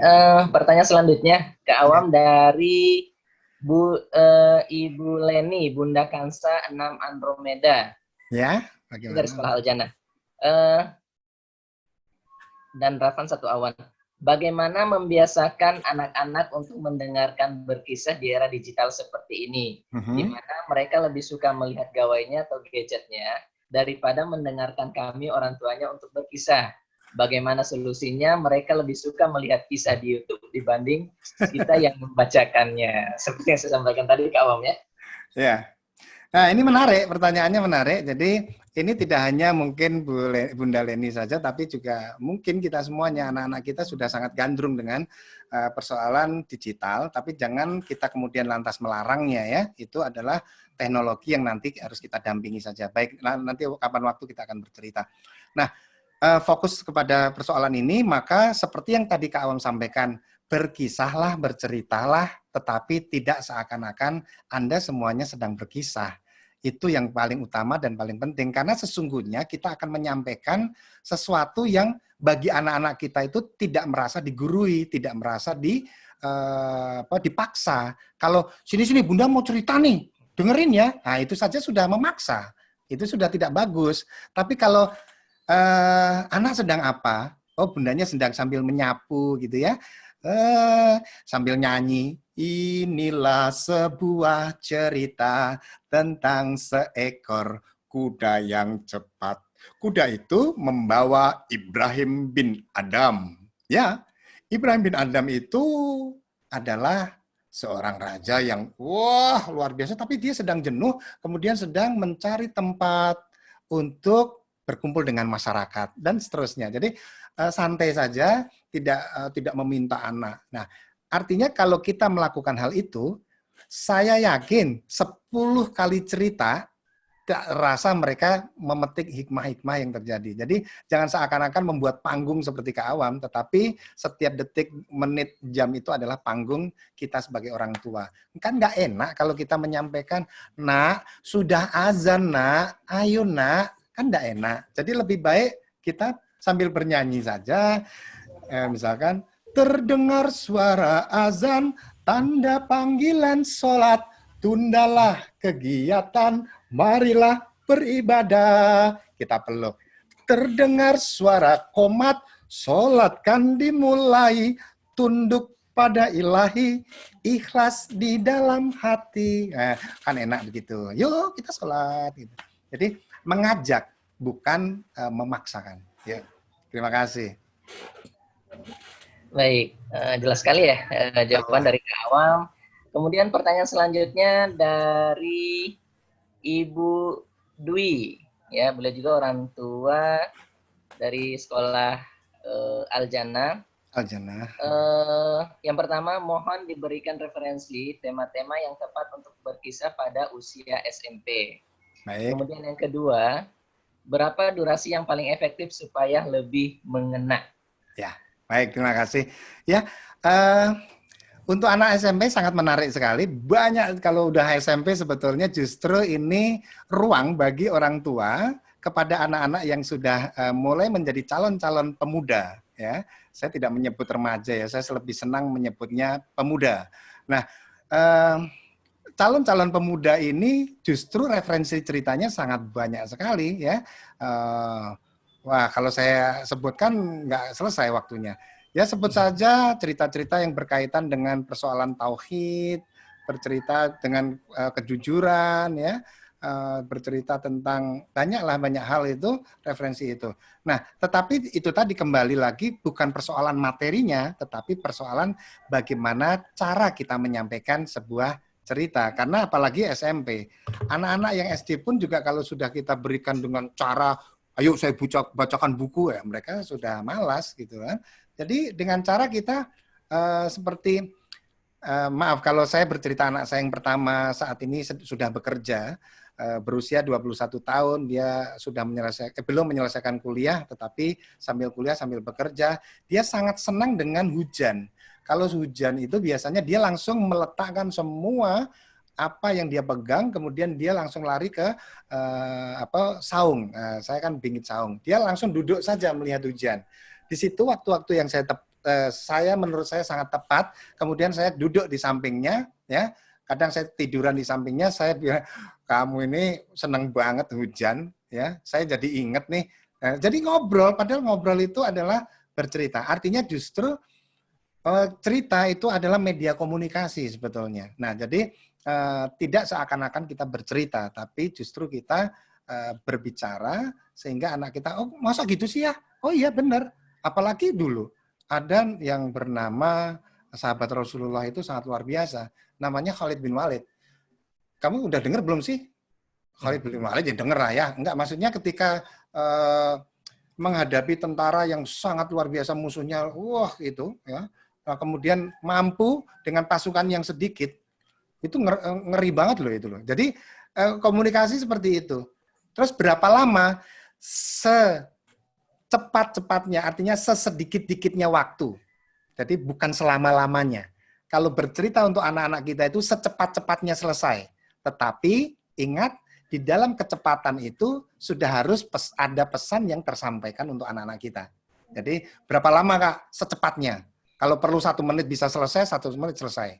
pertanyaan selanjutnya ke Awam dari Ibu Leni, Bunda Kansa 6 Andromeda. Ya, bagaimana? Dari Sekolah Al-Jannah. Dan Rafan 1 Awan. Bagaimana membiasakan anak-anak untuk mendengarkan berkisah di era digital seperti ini, di mana mereka lebih suka melihat gawainya atau gadgetnya daripada mendengarkan kami orang tuanya untuk berkisah. Bagaimana solusinya? Mereka lebih suka melihat kisah di YouTube dibanding kita yang membacakannya. Seperti yang saya sampaikan tadi Kak Awam ya. Ya. Nah, ini menarik, pertanyaannya menarik. Jadi ini tidak hanya mungkin Bunda Leni saja, tapi juga mungkin kita semuanya, anak-anak kita sudah sangat gandrung dengan persoalan digital, tapi jangan kita kemudian lantas melarangnya ya, itu adalah teknologi yang nanti harus kita dampingi saja. Baik, nanti kapan waktu kita akan bercerita. Nah, fokus kepada persoalan ini, maka seperti yang tadi Kak Awam sampaikan, berkisahlah, berceritalah, tetapi tidak seakan-akan Anda semuanya sedang berkisah. Itu yang paling utama dan paling penting, karena sesungguhnya kita akan menyampaikan sesuatu yang bagi anak-anak kita itu tidak merasa digurui, tidak merasa dipaksa. Kalau sini-sini Bunda mau cerita nih, dengerin ya, nah itu saja sudah memaksa, itu sudah tidak bagus. Tapi kalau anak sedang apa, oh bundanya sedang sambil menyapu gitu ya, sambil nyanyi, inilah sebuah cerita tentang seekor kuda yang cepat. Kuda itu membawa Ibrahim bin Adam. Ya, Ibrahim bin Adam itu adalah seorang raja yang wah luar biasa, tapi dia sedang jenuh, kemudian sedang mencari tempat untuk berkumpul dengan masyarakat dan seterusnya. Jadi santai saja, tidak meminta anak. Nah, artinya kalau kita melakukan hal itu, saya yakin 10 kali cerita tak rasa mereka memetik hikmah-hikmah yang terjadi. Jadi jangan seakan-akan membuat panggung seperti Kak Awam, tetapi setiap detik, menit, jam itu adalah panggung kita sebagai orang tua. Kan nggak enak kalau kita menyampaikan, nak, sudah azan nak, ayo nak, kan nggak enak. Jadi lebih baik kita sambil bernyanyi saja, misalkan, terdengar suara azan, tanda panggilan sholat, tundalah kegiatan, marilah beribadah. Kita peluk. Terdengar suara qomat, sholat kan dimulai, tunduk pada ilahi, ikhlas di dalam hati. Kan enak begitu. Yuk kita sholat. Gitu. Jadi mengajak, bukan memaksakan. Ya. Terima kasih. Baik, jelas sekali ya jawaban dari Kak Awam. Kemudian pertanyaan selanjutnya dari Ibu Dwi, ya beliau juga orang tua dari sekolah Al-Jannah. Al-Jannah. Yang pertama, mohon diberikan referensi tema-tema yang tepat untuk berkisah pada usia SMP. Baik. Kemudian yang kedua, berapa durasi yang paling efektif supaya lebih mengena? Ya, baik, terima kasih. Ya, untuk anak SMP sangat menarik sekali. Banyak kalau udah SMP sebetulnya justru ini ruang bagi orang tua kepada anak-anak yang sudah mulai menjadi calon-calon pemuda. Ya, saya tidak menyebut remaja ya, saya lebih senang menyebutnya pemuda. Nah, calon-calon pemuda ini justru referensi ceritanya sangat banyak sekali ya. Wah, kalau saya sebutkan nggak selesai waktunya. Ya sebut saja cerita-cerita yang berkaitan dengan persoalan tauhid, bercerita dengan kejujuran, ya, bercerita tentang banyak hal itu, referensi itu. Nah, tetapi itu tadi kembali lagi bukan persoalan materinya, tetapi persoalan bagaimana cara kita menyampaikan sebuah cerita. Karena apalagi SMP, anak-anak yang SD pun juga kalau sudah kita berikan dengan cara, ayo saya bacakan buku, ya mereka sudah malas gitu kan. Jadi dengan cara kita seperti, maaf kalau saya bercerita anak saya yang pertama saat ini sudah bekerja, berusia 21 tahun, dia sudah belum menyelesaikan kuliah, tetapi sambil kuliah sambil bekerja, dia sangat senang dengan hujan. Kalau hujan itu biasanya dia langsung meletakkan semua apa yang dia pegang, kemudian dia langsung lari ke saung. Saya kan bingit saung. Dia langsung duduk saja melihat hujan. Di situ waktu-waktu yang menurut saya sangat tepat. Kemudian saya duduk di sampingnya, ya. Kadang saya tiduran di sampingnya. Saya bilang, kamu ini senang banget hujan, ya. Saya jadi ingat nih. Jadi ngobrol. Padahal ngobrol itu adalah bercerita. Artinya justru cerita itu adalah media komunikasi sebetulnya. Nah, jadi tidak seakan-akan kita bercerita, tapi justru kita berbicara sehingga anak kita, oh masa gitu sih ya? Oh iya benar. Apalagi dulu ada yang bernama sahabat Rasulullah itu sangat luar biasa. Namanya Khalid bin Walid. Kamu udah dengar belum sih? Khalid bin Walid ya denger lah ya. Enggak, maksudnya ketika menghadapi tentara yang sangat luar biasa musuhnya, wah itu ya. Nah, kemudian mampu dengan pasukan yang sedikit, itu ngeri banget loh itu loh. Jadi komunikasi seperti itu. Terus berapa lama secepat-cepatnya, artinya sesedikit-dikitnya waktu. Jadi bukan selama-lamanya. Kalau bercerita untuk anak-anak kita itu secepat-cepatnya selesai. Tetapi ingat, di dalam kecepatan itu sudah harus ada pesan yang tersampaikan untuk anak-anak kita. Jadi berapa lama Kak secepatnya? Kalau perlu 1 menit bisa selesai, 1 menit selesai.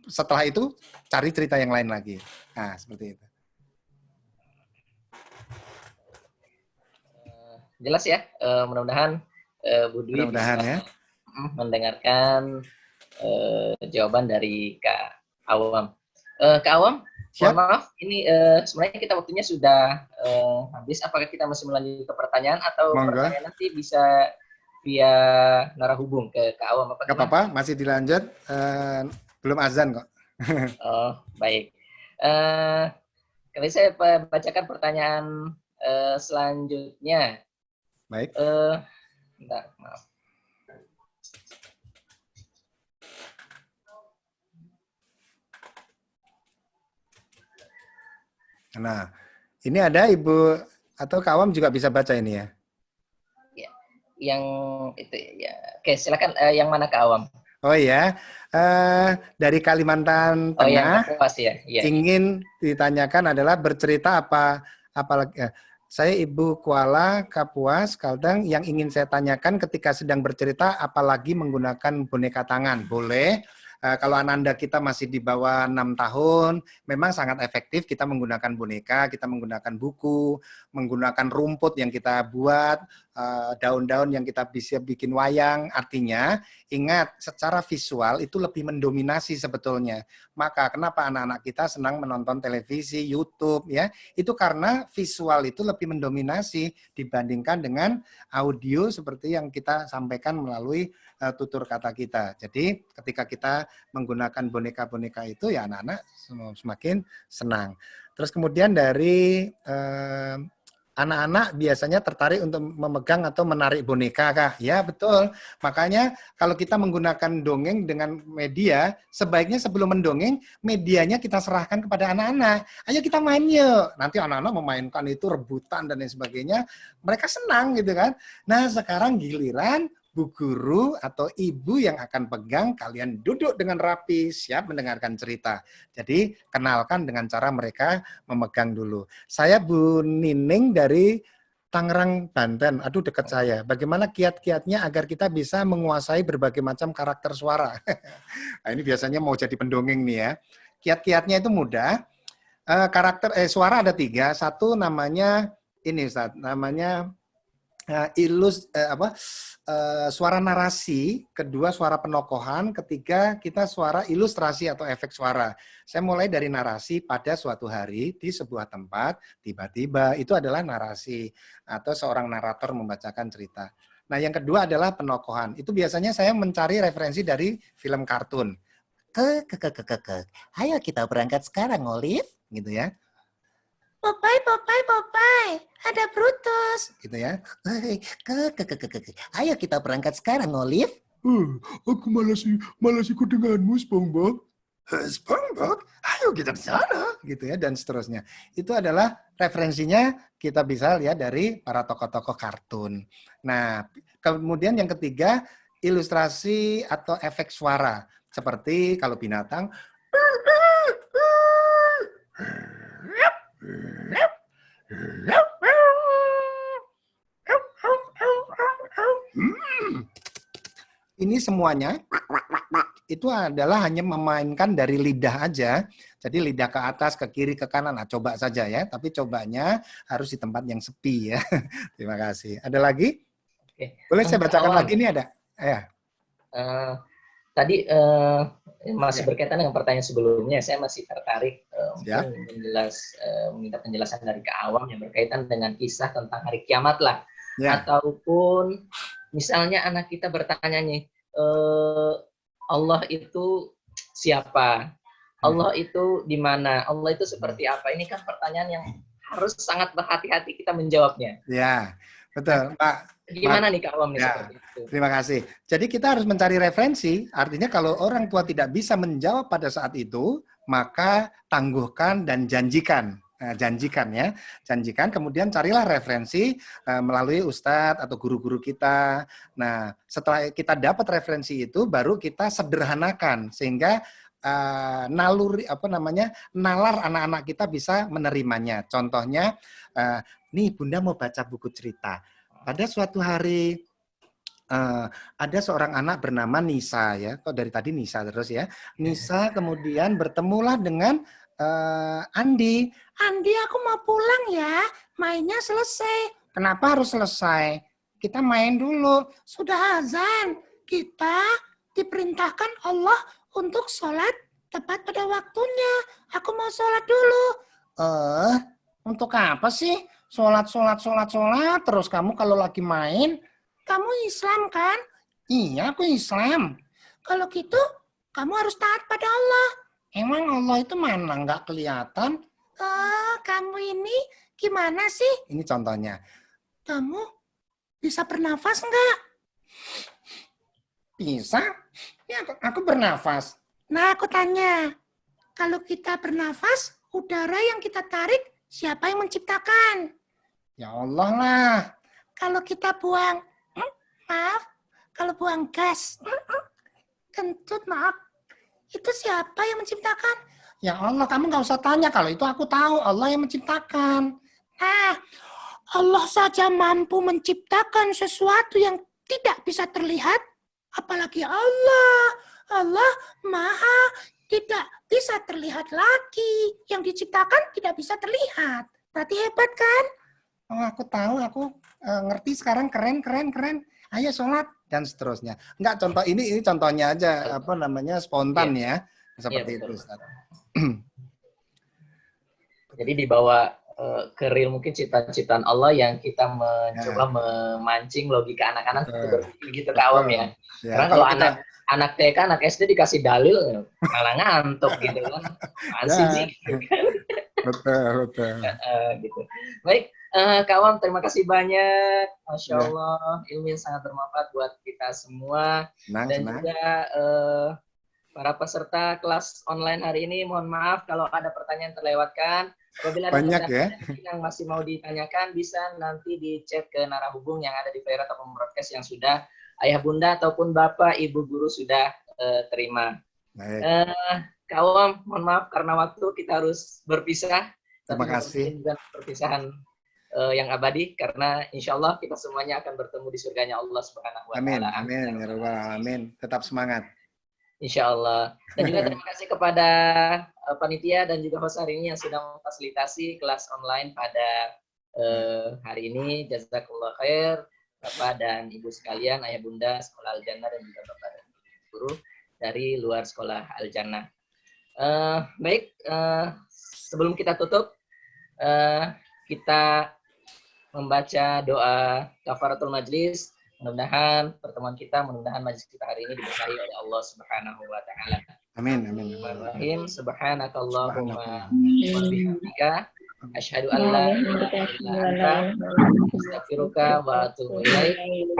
Setelah itu cari cerita yang lain lagi. Nah, seperti itu. Jelas ya, mudah-mudahan Bu Dwi Mudah-mudahan ya mendengarkan jawaban dari Kak Awam. Kak Awam, mohon maaf, ini sebenarnya kita waktunya sudah habis. Apakah kita masih melanjutkan ke pertanyaan atau pertanyaan nanti bisa via narahubung ke Kak Awam? Gak apa-apa, masih dilanjut. Belum azan kok. Oh, baik. Kali saya bacakan pertanyaan selanjutnya. Baik. Bentar, maaf. Nah, ini ada Ibu atau Kak Awam juga bisa baca ini ya? Ya, yang itu ya. Oke, silakan yang mana Kak Awam? Oh ya, dari Kalimantan Tengah. Yang Kapuas ya. Ingin ditanyakan adalah bercerita apalagi. Saya Ibu Kuala Kapuas Kalteng, yang ingin saya tanyakan ketika sedang bercerita apalagi menggunakan boneka tangan. Boleh. Kalau anak-anak kita masih di bawah 6 tahun, memang sangat efektif kita menggunakan boneka, kita menggunakan buku, menggunakan rumput yang kita buat, daun-daun yang kita bisa bikin wayang. Artinya, ingat, secara visual itu lebih mendominasi sebetulnya. Maka kenapa anak-anak kita senang menonton televisi, YouTube, ya? Itu karena visual itu lebih mendominasi dibandingkan dengan audio seperti yang kita sampaikan melalui tutur kata kita. Jadi ketika kita menggunakan boneka-boneka itu, ya anak-anak semakin senang. Terus kemudian dari anak-anak biasanya tertarik untuk memegang atau menarik boneka, Kak. Ya, betul. Makanya kalau kita menggunakan dongeng dengan media, sebaiknya sebelum mendongeng, medianya kita serahkan kepada anak-anak. Ayo kita main yuk. Nanti anak-anak memainkan itu rebutan dan lain sebagainya. Mereka senang gitu kan. Nah, sekarang giliran Bu guru atau ibu yang akan pegang, kalian duduk dengan rapi, siap mendengarkan cerita. Jadi kenalkan dengan cara mereka memegang dulu. Saya Bu Nining dari Tangerang, Banten. Aduh, dekat saya. Bagaimana kiat-kiatnya agar kita bisa menguasai berbagai macam karakter suara? Nah, ini biasanya mau jadi pendongeng nih ya. Kiat-kiatnya itu mudah. Suara ada 3. Satu namanya ini Ustaz, namanya suara narasi, kedua suara penokohan, ketiga kita suara ilustrasi atau efek suara. Saya mulai dari narasi. Pada suatu hari di sebuah tempat, tiba-tiba, itu adalah narasi atau seorang narator membacakan cerita. Nah, yang kedua adalah penokohan. Itu biasanya saya mencari referensi dari film kartun. Ayo kita berangkat sekarang, Olive, gitu ya. Popeye, ada Brutus. Gitu ya. Ayo kita berangkat sekarang, Olive. Aku malas ikut denganmu, SpongeBob. SpongeBob, ayo kita ke sana, gitu ya, dan seterusnya. Itu adalah referensinya kita bisa lihat dari para tokoh-tokoh kartun. Nah, kemudian yang ketiga, ilustrasi atau efek suara. Seperti kalau binatang, ini semuanya itu adalah hanya memainkan dari lidah aja. Jadi lidah ke atas, ke kiri, ke kanan. Nah, coba saja ya. Tapi cobanya harus di tempat yang sepi ya. Terima kasih. Ada lagi? Oke. Boleh saya bacakan lagi nih ada? Ya. Tadi masih berkaitan dengan pertanyaan sebelumnya, saya masih tertarik meminta penjelasan dari Kak Awam yang berkaitan dengan kisah tentang hari kiamat lah. Ya. Ataupun misalnya anak kita bertanya nih, Allah itu siapa? Allah itu di mana? Allah itu seperti apa? Ini kan pertanyaan yang harus sangat berhati-hati kita menjawabnya. Ya, betul, Pak. Gimana nih Kak Awam nih Ya, seperti itu? terima kasih. Jadi kita harus mencari referensi, artinya kalau orang tua tidak bisa menjawab pada saat itu, maka tangguhkan dan janjikan. Nah, janjikan ya, janjikan, kemudian carilah referensi melalui ustadz atau guru-guru kita. Nah, setelah kita dapat referensi itu, baru kita sederhanakan sehingga naluri nalar anak-anak kita bisa menerimanya. Contohnya, nih Bunda mau baca buku cerita. Pada suatu hari ada seorang anak bernama Nisa ya, kok dari tadi Nisa terus ya. Nisa kemudian bertemulah dengan Andi. Andi, aku mau pulang ya. Mainnya selesai. Kenapa harus selesai? Kita main dulu. Sudah azan. Kita diperintahkan Allah untuk sholat tepat pada waktunya. Aku mau sholat dulu. Untuk apa sih? Sholat, terus kamu kalau lagi main? Kamu Islam kan? Iya, aku Islam. Kalau gitu, kamu harus taat pada Allah. Emang Allah itu mana? Nggak kelihatan. Kamu ini gimana sih? Ini contohnya. Kamu bisa bernafas nggak? Bisa? Ya, aku bernafas. Nah, aku tanya. Kalau kita bernafas, udara yang kita tarik, siapa yang menciptakan? Ya Allah lah. Kalau kita buang, kalau buang gas, kentut, maaf, itu siapa yang menciptakan? Ya Allah, kamu nggak usah tanya. Kalau itu aku tahu, Allah yang menciptakan. Nah, Allah saja mampu menciptakan sesuatu yang tidak bisa terlihat, apalagi Allah. Allah Maha tidak bisa terlihat lagi. Yang diciptakan tidak bisa terlihat. Berarti hebat kan? Oh, aku tahu, aku ngerti sekarang, keren. Ayo sholat Dan seterusnya. Enggak, contoh ini contohnya aja, spontan ya. Seperti itu, Ustaz. Jadi dibawa ke real mungkin ciptaan Allah yang kita mencoba memancing logika anak-anak untuk berpikir gitu Kak Awam ya. Karena kalau anak TK, anak SD dikasih dalil malah ngantuk gitu kan. Masih sih. Betul. Gitu. Baik, Kak Awam, terima kasih banyak. Masya Allah, ilmu yang sangat bermanfaat buat kita semua. Dan juga para peserta kelas online hari ini, mohon maaf kalau ada pertanyaan terlewatkan. Apabila ada pertanyaan yang masih mau ditanyakan, bisa nanti di chat ke narahubung yang ada di player atau broadcast yang sudah ayah bunda ataupun bapak ibu guru sudah terima. Kak Awam, mohon maaf karena waktu kita harus berpisah. Terima kasih. Dan perpisahan yang abadi, karena insya Allah kita semuanya akan bertemu di surganya Allah Subhanahu wa Ta'ala. Amin. Ya Rabbal Alamin. Tetap semangat. Insya Allah. Dan juga terima kasih kepada panitia dan juga host hari ini yang sudah memfasilitasi kelas online pada hari ini. Jazakallah khair, Bapak dan Ibu sekalian, ayah bunda Sekolah Al-Jannah dan juga Bapak dan Ibu guru dari luar Sekolah Al-Jannah. Baik, sebelum kita tutup, kita membaca doa kafaratul majlis. Mudah-mudahan pertemuan kita, majlis kita hari ini diberkahi oleh Allah Subhanahu wa Ta'ala. Amin. Bismillahirrahmanirrahim. Subhanakallahumma wa bihamdika asyhadu an la ilaha illa anta astaghfiruka wa atubu ilaik.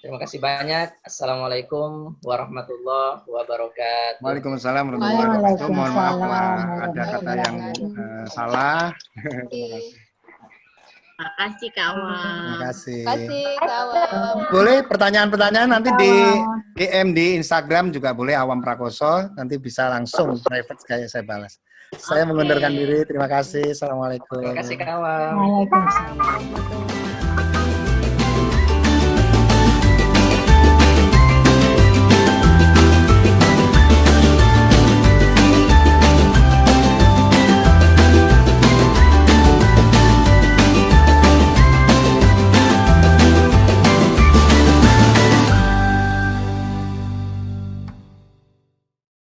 Terima kasih banyak. Assalamualaikum warahmatullahi wabarakatuh. Waalaikumsalam warahmatullahi wabarakatuh. Mohon maaf ada kata yang salah. Makasih Kak Awam. Terima kasih. Kak Awam. Boleh pertanyaan-pertanyaan nanti di DM di Instagram juga boleh, Awam Prakoso, nanti bisa langsung private kayak saya balas. Saya mengundurkan diri. Terima kasih. Assalamualaikum. Terima kasih Kak Awam. Waalaikumsalam.